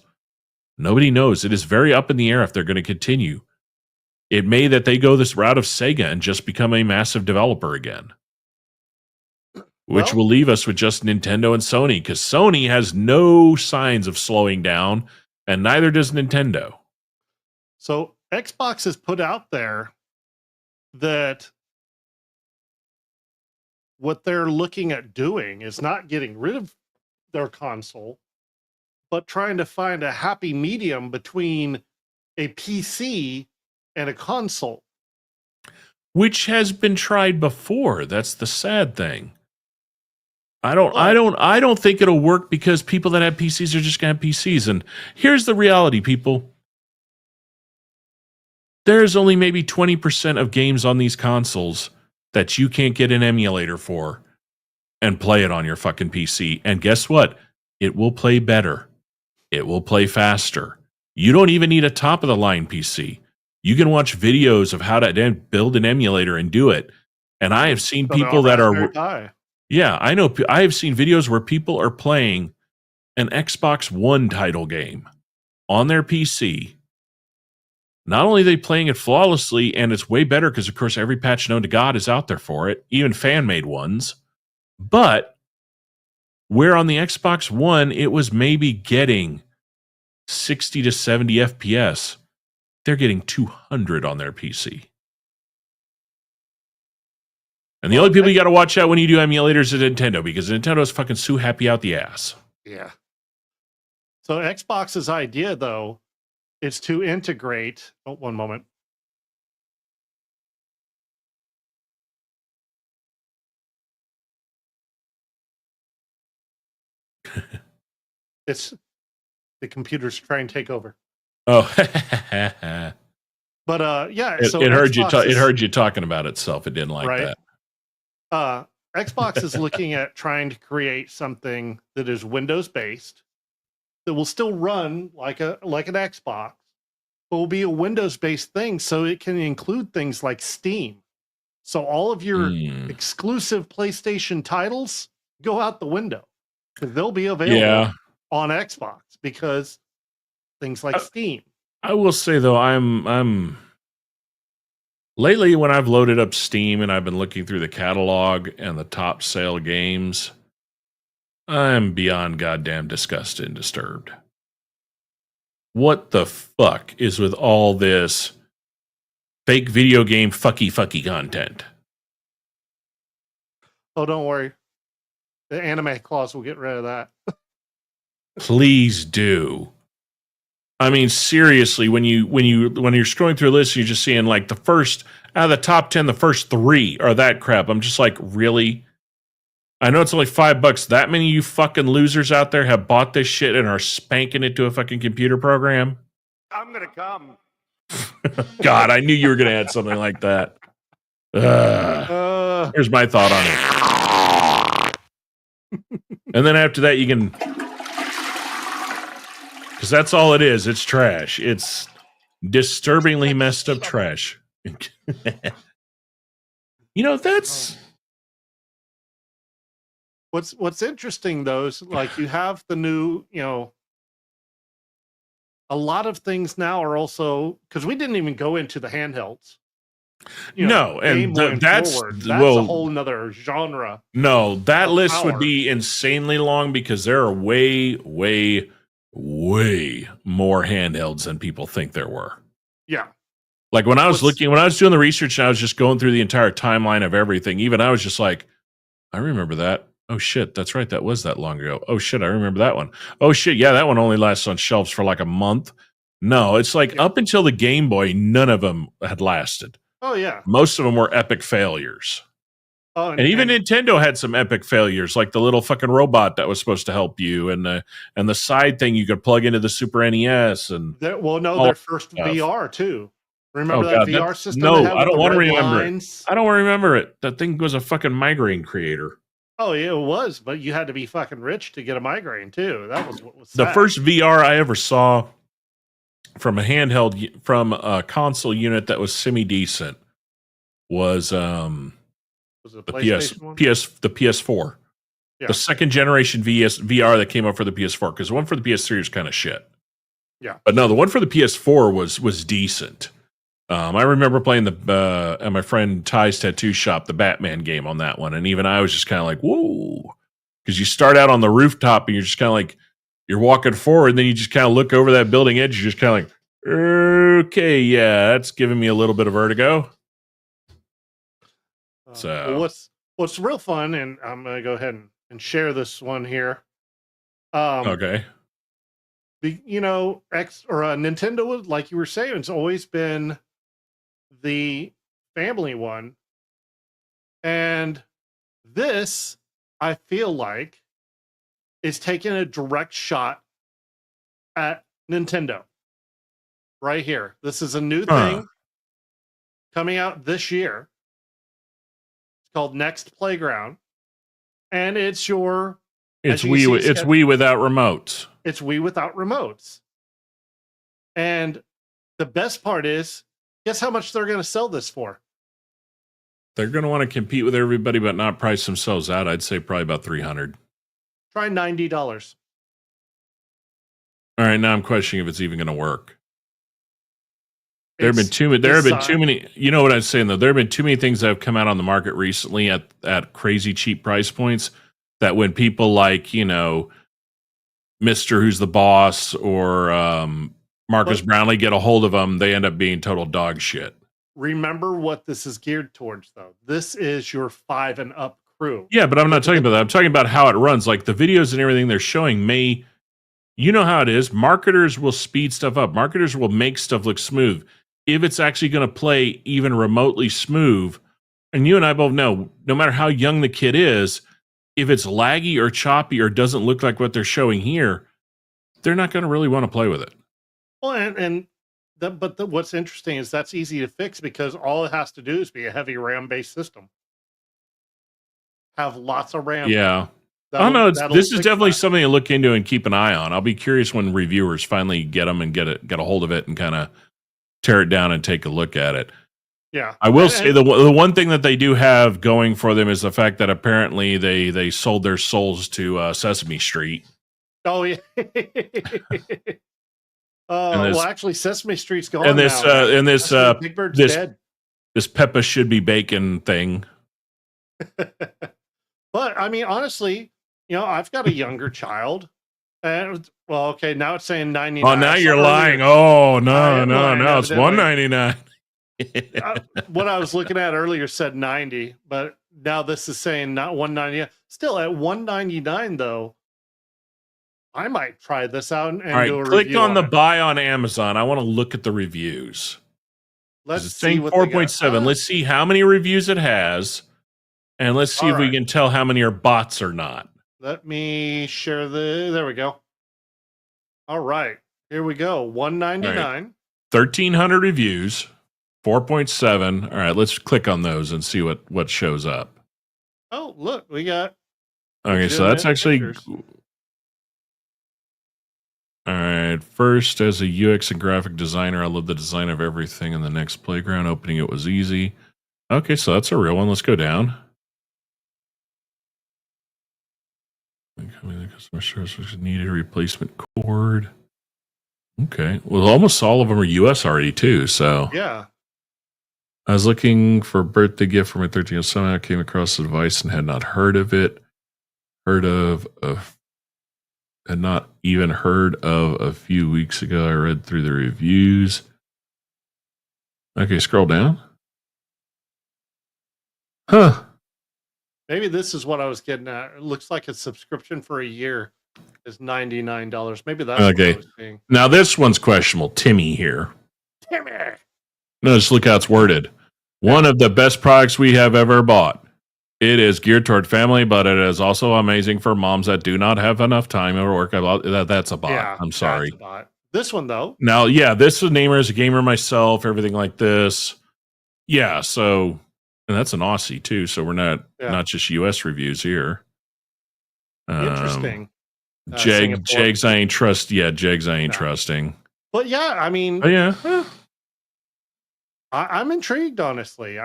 Nobody knows. It is very up in the air if they're going to continue. It may that they go this route of Sega and just become a massive developer again. Which will leave us with just Nintendo and Sony, because Sony has no signs of slowing down, and neither does Nintendo. So Xbox has put out there that what they're looking at doing is not getting rid of their console, but trying to find a happy medium between a PC and a console. Which has been tried before. That's the sad thing. I don't think it'll work because people that have PCs are just going to have PCs. And here's the reality, people. There's only maybe 20% of games on these consoles that you can't get an emulator for and play it on your fucking PC. And guess what? It will play better. It will play faster. You don't even need a top-of-the-line PC. You can watch videos of how to build an emulator and do it. And I have seen people that are... Yeah, I know. I have seen videos where people are playing an Xbox One title game on their PC. Not only are they playing it flawlessly, and it's way better because, of course, every patch known to God is out there for it, even fan-made ones. But where on the Xbox One, it was maybe getting 60 to 70 FPS. They're getting 200 on their PC. And the only people you got to watch out when you do emulators is Nintendo, because Nintendo is fucking so happy out the ass. Yeah. So Xbox's idea, though, is to integrate. Oh, one moment. It's the computer's trying to take over. Oh, but yeah, it heard you. It heard you talking about itself. It didn't like that. Xbox is looking at trying to create something that is Windows based that will still run like an Xbox, but will be a Windows based thing, so it can include things like Steam. So all of your exclusive PlayStation titles go out the window. They'll be available on Xbox because things like Steam. I will say though, I'm lately when I've loaded up Steam and I've been looking through the catalog and the top sale games, I'm beyond goddamn disgusted and disturbed. What the fuck is with all this fake video game fucky content? Oh, don't worry. The anime clause will get rid of that. Please do. I mean, seriously, when you're scrolling through a list, you're just seeing like the first out of the top 10, the first 3 are that crap. I'm just like, really? I know it's only $5. That many of you fucking losers out there have bought this shit and are spanking it to a fucking computer program? I'm gonna come. God, I knew you were gonna add something like that. Here's my thought on it. And then after that, you can, because that's all it is. It's trash. It's disturbingly messed up trash. You know, that's what's interesting though is like you have the new, a lot of things now are also, because we didn't even go into the handhelds. That's a whole nother genre. No, that list would be insanely long because there are way more handhelds than people think there were. Yeah. Like when I was doing the research and I was just going through the entire timeline of everything, even I was just like, I remember that. Oh shit, that's right. That was that long ago. Oh shit, I remember that one. Oh shit, yeah, that one only lasts on shelves for like a month. No, it's like up until the Game Boy, none of them had lasted. Oh yeah. Most of them were epic failures. And even Nintendo had some epic failures, like the little fucking robot that was supposed to help you, and the side thing you could plug into the Super NES, and their first stuff. VR too. Remember that VR system? No, I don't want to remember it. I don't want to remember it. That thing was a fucking migraine creator. Oh yeah, it was, but you had to be fucking rich to get a migraine too. That was what was the first VR I ever saw from a handheld, from a console unit that was semi decent was it the PS4. Yeah. The second generation VR that came up for the PS4, because the one for the PS3 was kind of shit. Yeah, but no, the one for the PS4 was decent. I remember playing at my friend Ty's tattoo shop, the Batman game on that one, and even I was just kind of like, whoa, because you start out on the rooftop and you're just kind of like, you're walking forward, and then you just kind of look over that building edge, you're just kind of like, okay, yeah, that's giving me a little bit of vertigo. So what's real fun, and I'm gonna go ahead and share this one here. Okay. Nintendo, like you were saying, it's always been the family one, and this, I feel like, is taking a direct shot at Nintendo right here. This is a new thing coming out this year. It's called Next Playground, and it's Wii. It's Wii without remotes. It's Wii without remotes. And the best part is, guess how much they're going to sell this for? They're going to want to compete with everybody, but not price themselves out. I'd say probably about $300. Try $90. All right, now I'm questioning if it's even going to work. There have been too many. You know what I'm saying though? There have been too many things that have come out on the market recently at crazy cheap price points that when people like, Mr. Who's the Boss or Marcus But- Brownlee get a hold of them, they end up being total dog shit. Remember what this is geared towards, though. This is your 5 and up crew. Yeah, but I'm not talking about that. I'm talking about how it runs. Like the videos and everything they're showing may, you know how it is. Marketers will speed stuff up. Marketers will make stuff look smooth. If it's actually going to play even remotely smooth, and you and I both know, no matter how young the kid is, if it's laggy or choppy or doesn't look like what they're showing here, they're not going to really want to play with it. Well, what's interesting is that's easy to fix because all it has to do is be a heavy RAM based system. Have lots of RAM. Yeah. That'll- No, that'll this is fix definitely that. something to look into and keep an eye on. I'll be curious when reviewers finally get them and get a hold of it and kind of tear it down and take a look at it. Yeah. I will say the one thing that they do have going for them is the fact that apparently they sold their souls to Sesame Street. Oh yeah. And Well, actually, Sesame Street's gone and this now. and this Actually, Big Bird's this- dead. this Peppa should be bacon thing. But I mean, honestly, I've got a younger child, and well, okay, now it's saying 99. Oh, now I you're saw lying. earlier- Oh I no, am no, lying, no! It's evidently. $199. What I was looking at earlier said 90, but now this is saying not 190. Still at 199 though. I might try this out and All right, do a click review on the it. buy on Amazon. I want to look at the reviews. Let's It's see saying what they got. 4.7. Let's see how many reviews it has, and let's see All if we right. can tell how many are bots or not. Let me share there we go. All right. Here we go. 199. 1,300 reviews, 4.7. All right, let's click on those and see what shows up. Oh, look, we got Okay, so that's legitimate actually pictures. all right. First, as a UX and graphic designer, I love the design of everything in the next playground. Opening it was easy. Okay, so that's a real one. Let's go down. The customer service needed a replacement cord. Okay, well, almost all of them are US already too. So Yeah. I was looking for a birthday gift for my 13-year-old son. I came across the device and had not heard of it. Had not even heard of a few weeks ago. I read through the reviews. Okay, scroll down. Huh. Maybe this is what I was getting at. It looks like a subscription for a year is $99. Maybe that's what Okay. I was seeing. Now this one's questionable. Timmy here. Timmy. No, just look how it's worded. One of the best products we have ever bought. It is geared toward family, but it is also amazing for moms that do not have enough time or work. That's a bot. Yeah, I'm sorry. that's a bot. This one though. Now, yeah, this is namer as a gamer myself, everything like this. Yeah, so and that's an Aussie too, so we're not just US reviews here. Interesting. Jags I ain't trust. Yeah, Jags I ain't No. trusting. But yeah, I mean, Oh yeah. I'm intrigued, honestly.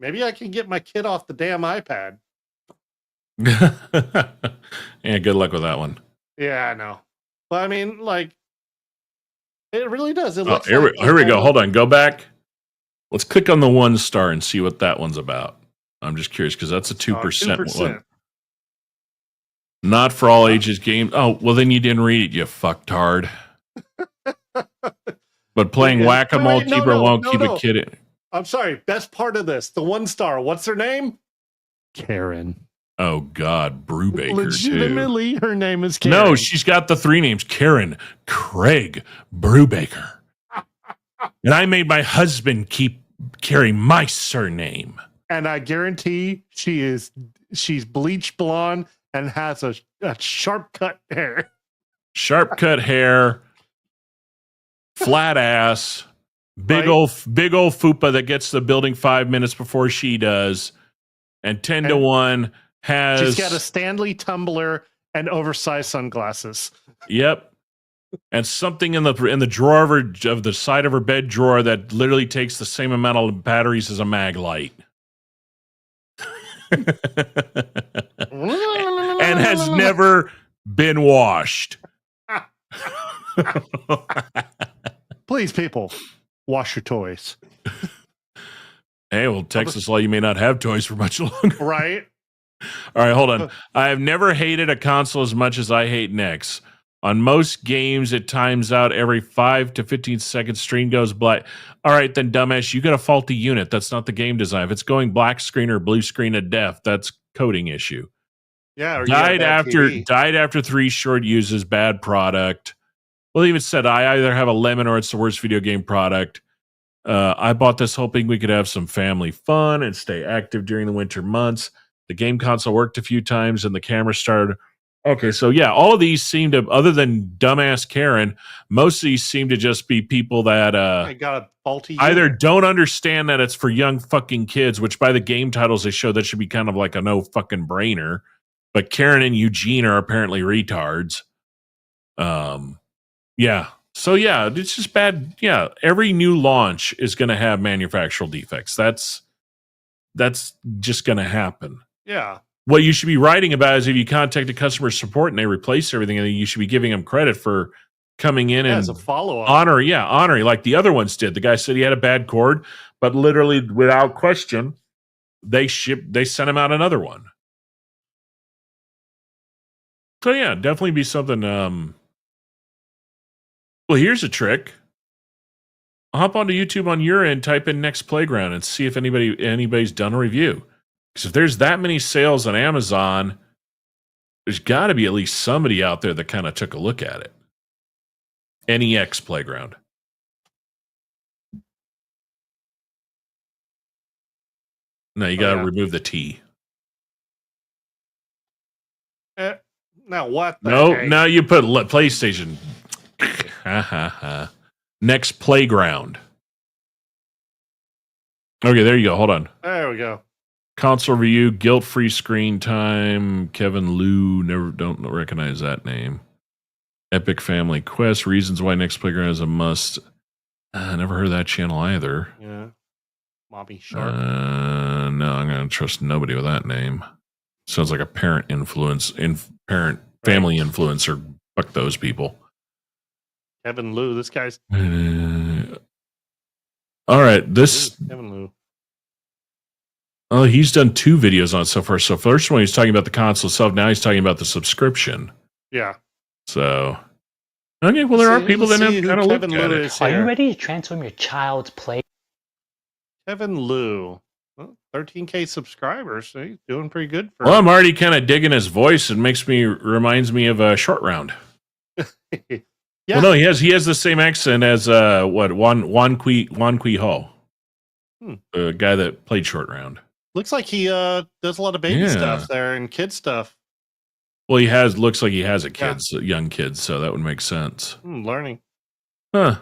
Maybe I can get my kid off the damn iPad. Yeah, good luck with that one. Yeah, I know. But I mean, like, it really does. It Oh, looks here like we go. Hold on. Go back. Let's click on the 1 star and see what that one's about. I'm just curious because that's a 2% one. Not for all ages game. Oh, well, then you didn't read it, you fucktard. But playing Yeah. whack-a-mole Wait, no, keeper no, won't no, keep no. a kid in. I'm sorry. Best part of this, the 1 star. What's her name? Karen. Oh, God. Brubaker, too. Legitimately, her name is Karen. No, she's got the 3 names. Karen, Craig, Brubaker. And I made my husband carry my surname. And I guarantee she's bleach blonde and has a sharp cut hair. Sharp cut hair, flat ass, big Right. old fupa that gets to the building 5 minutes before she does, and 10 to And 1 has. She's got a Stanley tumbler and oversized sunglasses. Yep, and something in the drawer of the side of her bed drawer that literally takes the same amount of batteries as a mag light. And has never been washed. Please, people, wash your toys. Hey, well, Texas law, you may not have toys for much longer. Right? All right, hold on. I have never hated a console as much as I hate NX. On most games, it times out every 5 to 15 seconds. Screen goes black. All right, then, dumbass, you got a faulty unit. That's not the game design. If it's going black screen or blue screen of death, that's coding issue. Yeah, or you got a bad TV. Died after 3 short uses. Bad product. Well, even said I either have a lemon or it's the worst video game product. I bought this hoping we could have some family fun and stay active during the winter months. The game console worked a few times and the camera started. Okay, so yeah, all of these seem to, other than dumbass Karen, most of these seem to just be people that I got a faulty either unit. don't understand that it's for young fucking kids, which by the game titles they show that should be kind of like a no fucking brainer. But Karen and Eugene are apparently retards. Yeah. So yeah, it's just bad. Yeah, every new launch is going to have manufactural defects. That's just going to happen. Yeah. What you should be writing about is if you contact the customer support and they replace everything, and you should be giving them credit for coming in and As a follow-up. honor like the other ones did. The guy said he had a bad cord, but literally without question, they sent him out another one. So yeah, definitely be something. Well, here's a trick. Hop onto YouTube on your end, type in Next Playground, and see if anybody's done a review. Because if there's that many sales on Amazon, there's got to be at least somebody out there that kind of took a look at it. NEX Playground. No, you got to remove the T. Now what? No, you put PlayStation. Next Playground. Okay, there you go. Hold on. There we go. Console review, guilt-free screen time. Kevin Liu, don't recognize that name. Epic Family Quest, reasons why Next Playground is a must. I never heard of that channel either. Yeah. Mommy Sharp. No, I'm going to trust nobody with that name. Sounds like a parent family influencer. Fuck those people. Kevin Liu. This guy's. All right, this. Kevin Liu. Oh, he's done 2 videos on it so far. So first one, he's talking about the console itself. Now he's talking about the subscription. Yeah. So, okay, well, there are people that have kind of looked at it. Are you ready to transform your child's play? Kevin Liu. Well, 13K subscribers. So he's doing pretty good. Well, I'm already kind of digging his voice. It reminds me of a Short Round. Yeah. Well, no, he has the same accent as Wan Kui Ho, the guy that played Short Round. Looks like he does a lot of baby stuff there and kid stuff. Well, looks like he has young kids, so that would make sense. Learning. Huh.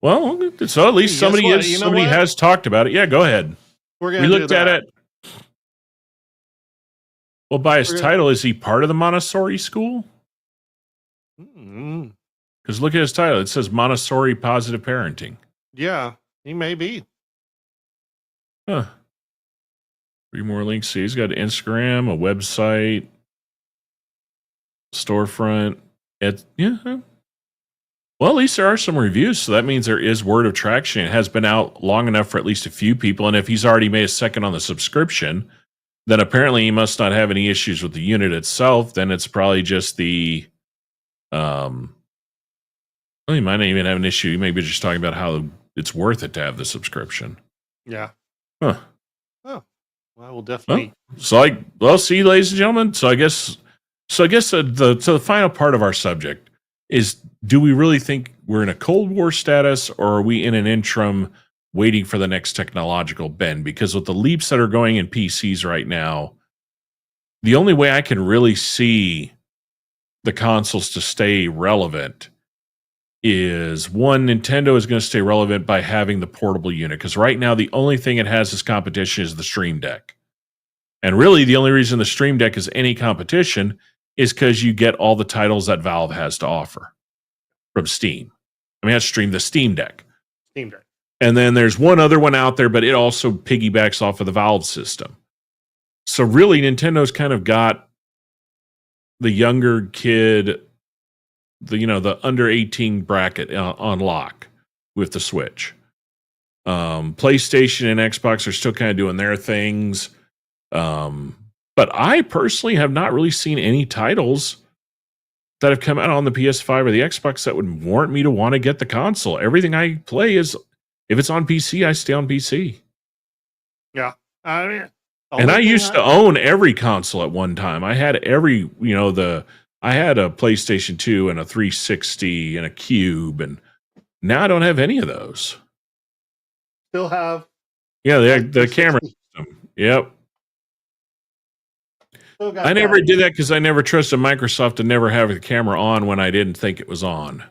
Well, so at least somebody has talked about it. Yeah, go ahead. We looked at it. Well, by his title, is he part of the Montessori school? Because look at his title. It says Montessori Positive Parenting. Yeah, he may be. Huh. 3 more links. See, he's got Instagram, a website, storefront. Well, at least there are some reviews, so that means there is word of traction. It has been out long enough for at least a few people, and if he's already made a second on the subscription, then apparently he must not have any issues with the unit itself. Then it's probably just the... well, he might not even have an issue. He may be just talking about how it's worth it to have the subscription. Yeah. Huh. Oh. Well, I will definitely... see, ladies and gentlemen, so I guess the final part of our subject is, do we really think we're in a Cold War status, or are we in an interim waiting for the next technological bend? Because with the leaps that are going in PCs right now, the only way I can really see the consoles to stay relevant is, one, Nintendo is going to stay relevant by having the portable unit, because right now the only thing it has as competition is the Stream Deck. And really the only reason the Stream Deck is any competition is because you get all the titles that Valve has to offer from Steam. I mean, that's the Steam Deck. Steam Deck. And then there's one other one out there, but it also piggybacks off of the Valve system. So really, Nintendo's kind of got the younger kid, the under 18 bracket on lock with the Switch. PlayStation and Xbox are still kind of doing their things. But I personally have not really seen any titles that have come out on the PS5 or the Xbox that would warrant me to want to get the console. Everything I play is, if it's on PC, I stay on PC. Yeah. I mean, And I used to own every console at one time. I had every, I had a PlayStation 2 and a 360 and a Cube, and now I don't have any of those. still have. Yeah, the camera system. Yep. Still got I never that. did that because I never trusted Microsoft to never have the camera on when I didn't think it was on.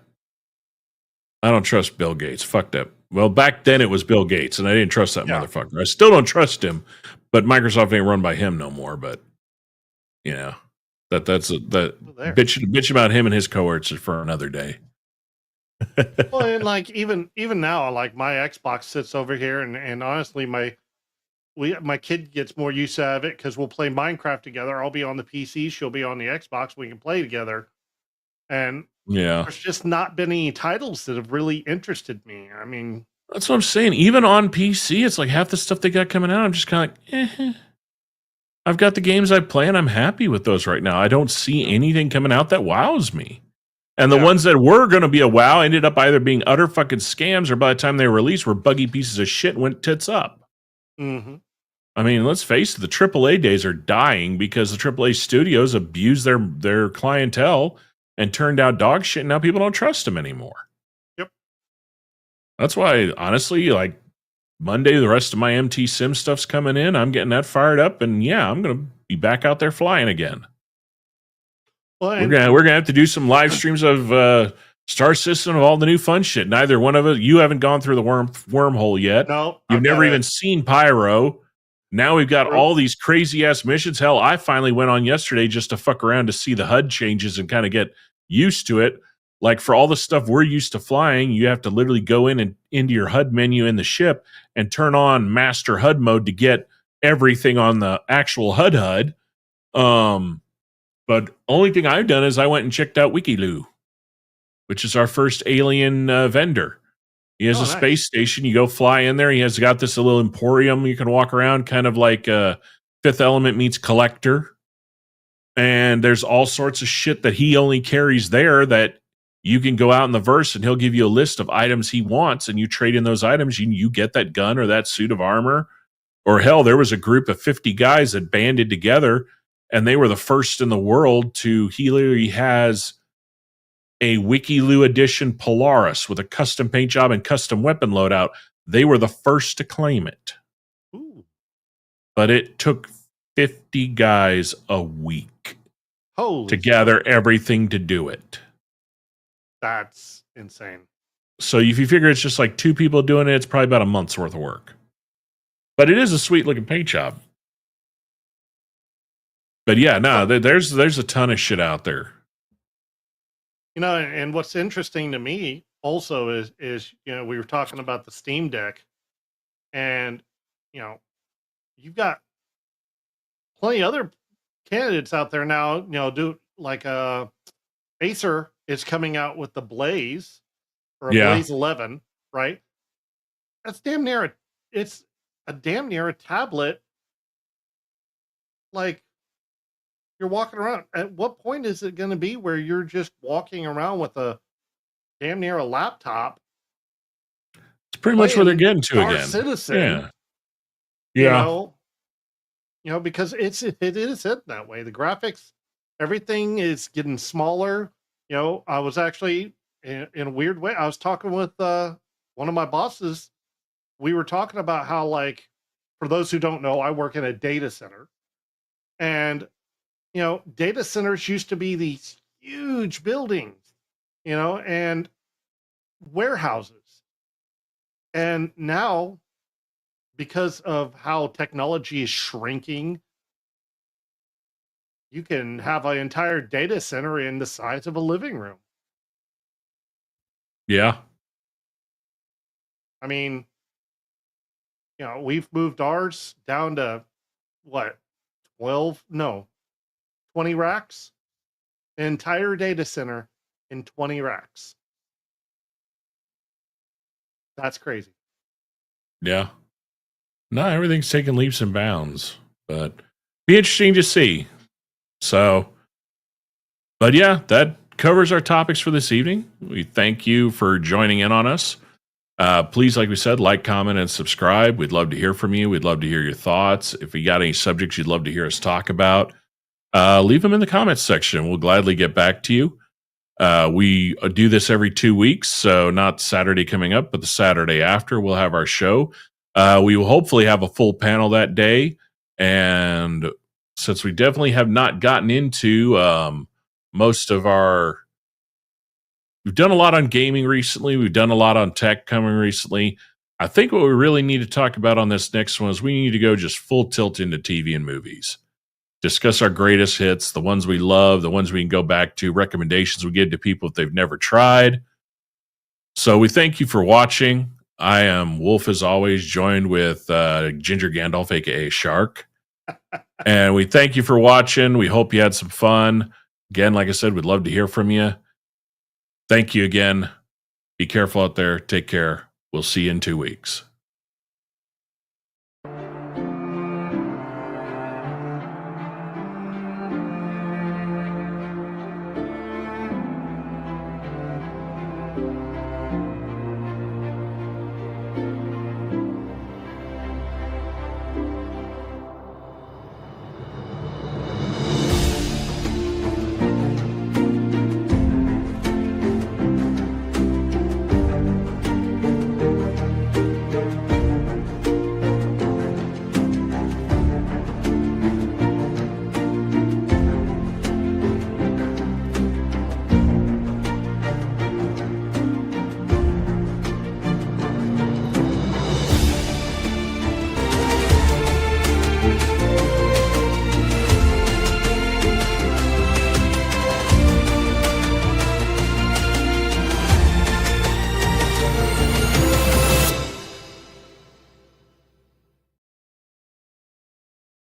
I don't trust Bill Gates. Fuck that. Well, back then it was Bill Gates, and I didn't trust that motherfucker. I still don't trust him, but Microsoft ain't run by him no more. But that's bitch about him and his cohorts is for another day. Well, and like even now, like my Xbox sits over here, and honestly, my kid gets more use out of it because we'll play Minecraft together. I'll be on the PC, she'll be on the Xbox. We can play together, and there's just not been any titles that have really interested me. I mean, that's what I'm saying. Even on PC, it's like half the stuff they got coming out, I'm just kind of like, I've got the games I play, and I'm happy with those right now. I don't see anything coming out that wows me. And the ones that were going to be a wow ended up either being utter fucking scams, or by the time they were released, were buggy pieces of shit and went tits up. mm-hmm. I mean, let's face it, the AAA days are dying because the AAA studios abused their clientele and turned out dog shit, and now people don't trust them anymore. Yep. That's why, honestly, like Monday, the rest of my MT Sim stuff's coming in. I'm getting that fired up, and I'm going to be back out there flying again. Well, we're gonna have to do some live streams of Star System, of all the new fun shit. Neither one of us, you haven't gone through the wormhole yet. No, you've never even seen Pyro. Now we've got all these crazy ass missions. Hell, I finally went on yesterday just to fuck around to see the HUD changes and kind of get used to it. Like for all the stuff we're used to flying, you have to literally go in and into your HUD menu in the ship and turn on master HUD mode to get everything on the actual HUD. But only thing I've done is I went and checked out Wikiloo, which is our first alien vendor. He has a space station. You go fly in there. He has got this little emporium you can walk around, kind of like Fifth Element meets Collector. And there's all sorts of shit that he only carries there that you can go out in the verse, and he'll give you a list of items he wants, and you trade in those items. You get that gun or that suit of armor. Or hell, there was a group of 50 guys that banded together, and they were the first in the world to, he literally has a Wikiloo edition Polaris with a custom paint job and custom weapon loadout. They were the first to claim it. Ooh. But it took 50 guys a week to gather everything to do it. That's insane. So if you figure it's just like two people doing it, it's probably about a month's worth of work. But it is a sweet looking paint job. But there's a ton of shit out there. And what's interesting to me also is we were talking about the Steam Deck, and you've got plenty of other candidates out there now. Do like Acer is coming out with the Blaze or a Blaze 11, right? That's damn near it's a damn near a tablet. Like, you're walking around. At what point is it going to be where you're just walking around with a damn near a laptop? It's pretty much where they're getting to again. Citizen. Yeah. Because it is it that way. The graphics, everything is getting smaller. I was actually in a weird way. I was talking with one of my bosses. We were talking about how, like, for those who don't know, I work in a data center, and data centers used to be these huge buildings, and warehouses. And now, because of how technology is shrinking, you can have an entire data center in the size of a living room. Yeah. I mean, we've moved ours down to what? 20 racks, an entire data center in 20 racks. That's crazy. Yeah. No, everything's taking leaps and bounds. But be interesting to see. So, but yeah, that covers our topics for this evening. We thank you for joining in on us. Please, like we said, like, comment, and subscribe. We'd love to hear from you. We'd love to hear your thoughts. If you got any subjects you'd love to hear us talk about, leave them in the comments section. We'll gladly get back to you. We do this every 2 weeks, so not Saturday coming up, but the Saturday after, we'll have our show. We will hopefully have a full panel that day. And since we definitely have not gotten into most of our... We've done a lot on gaming recently. We've done a lot on tech coming recently. I think what we really need to talk about on this next one is we need to go just full tilt into TV and movies. Discuss our greatest hits, the ones we love, the ones we can go back to, recommendations we give to people if they've never tried. So we thank you for watching. I am Wolf, as always, joined with Ginger Gandalf, a.k.a. Shark. And we thank you for watching. We hope you had some fun. Again, like I said, we'd love to hear from you. Thank you again. Be careful out there. Take care. We'll see you in 2 weeks.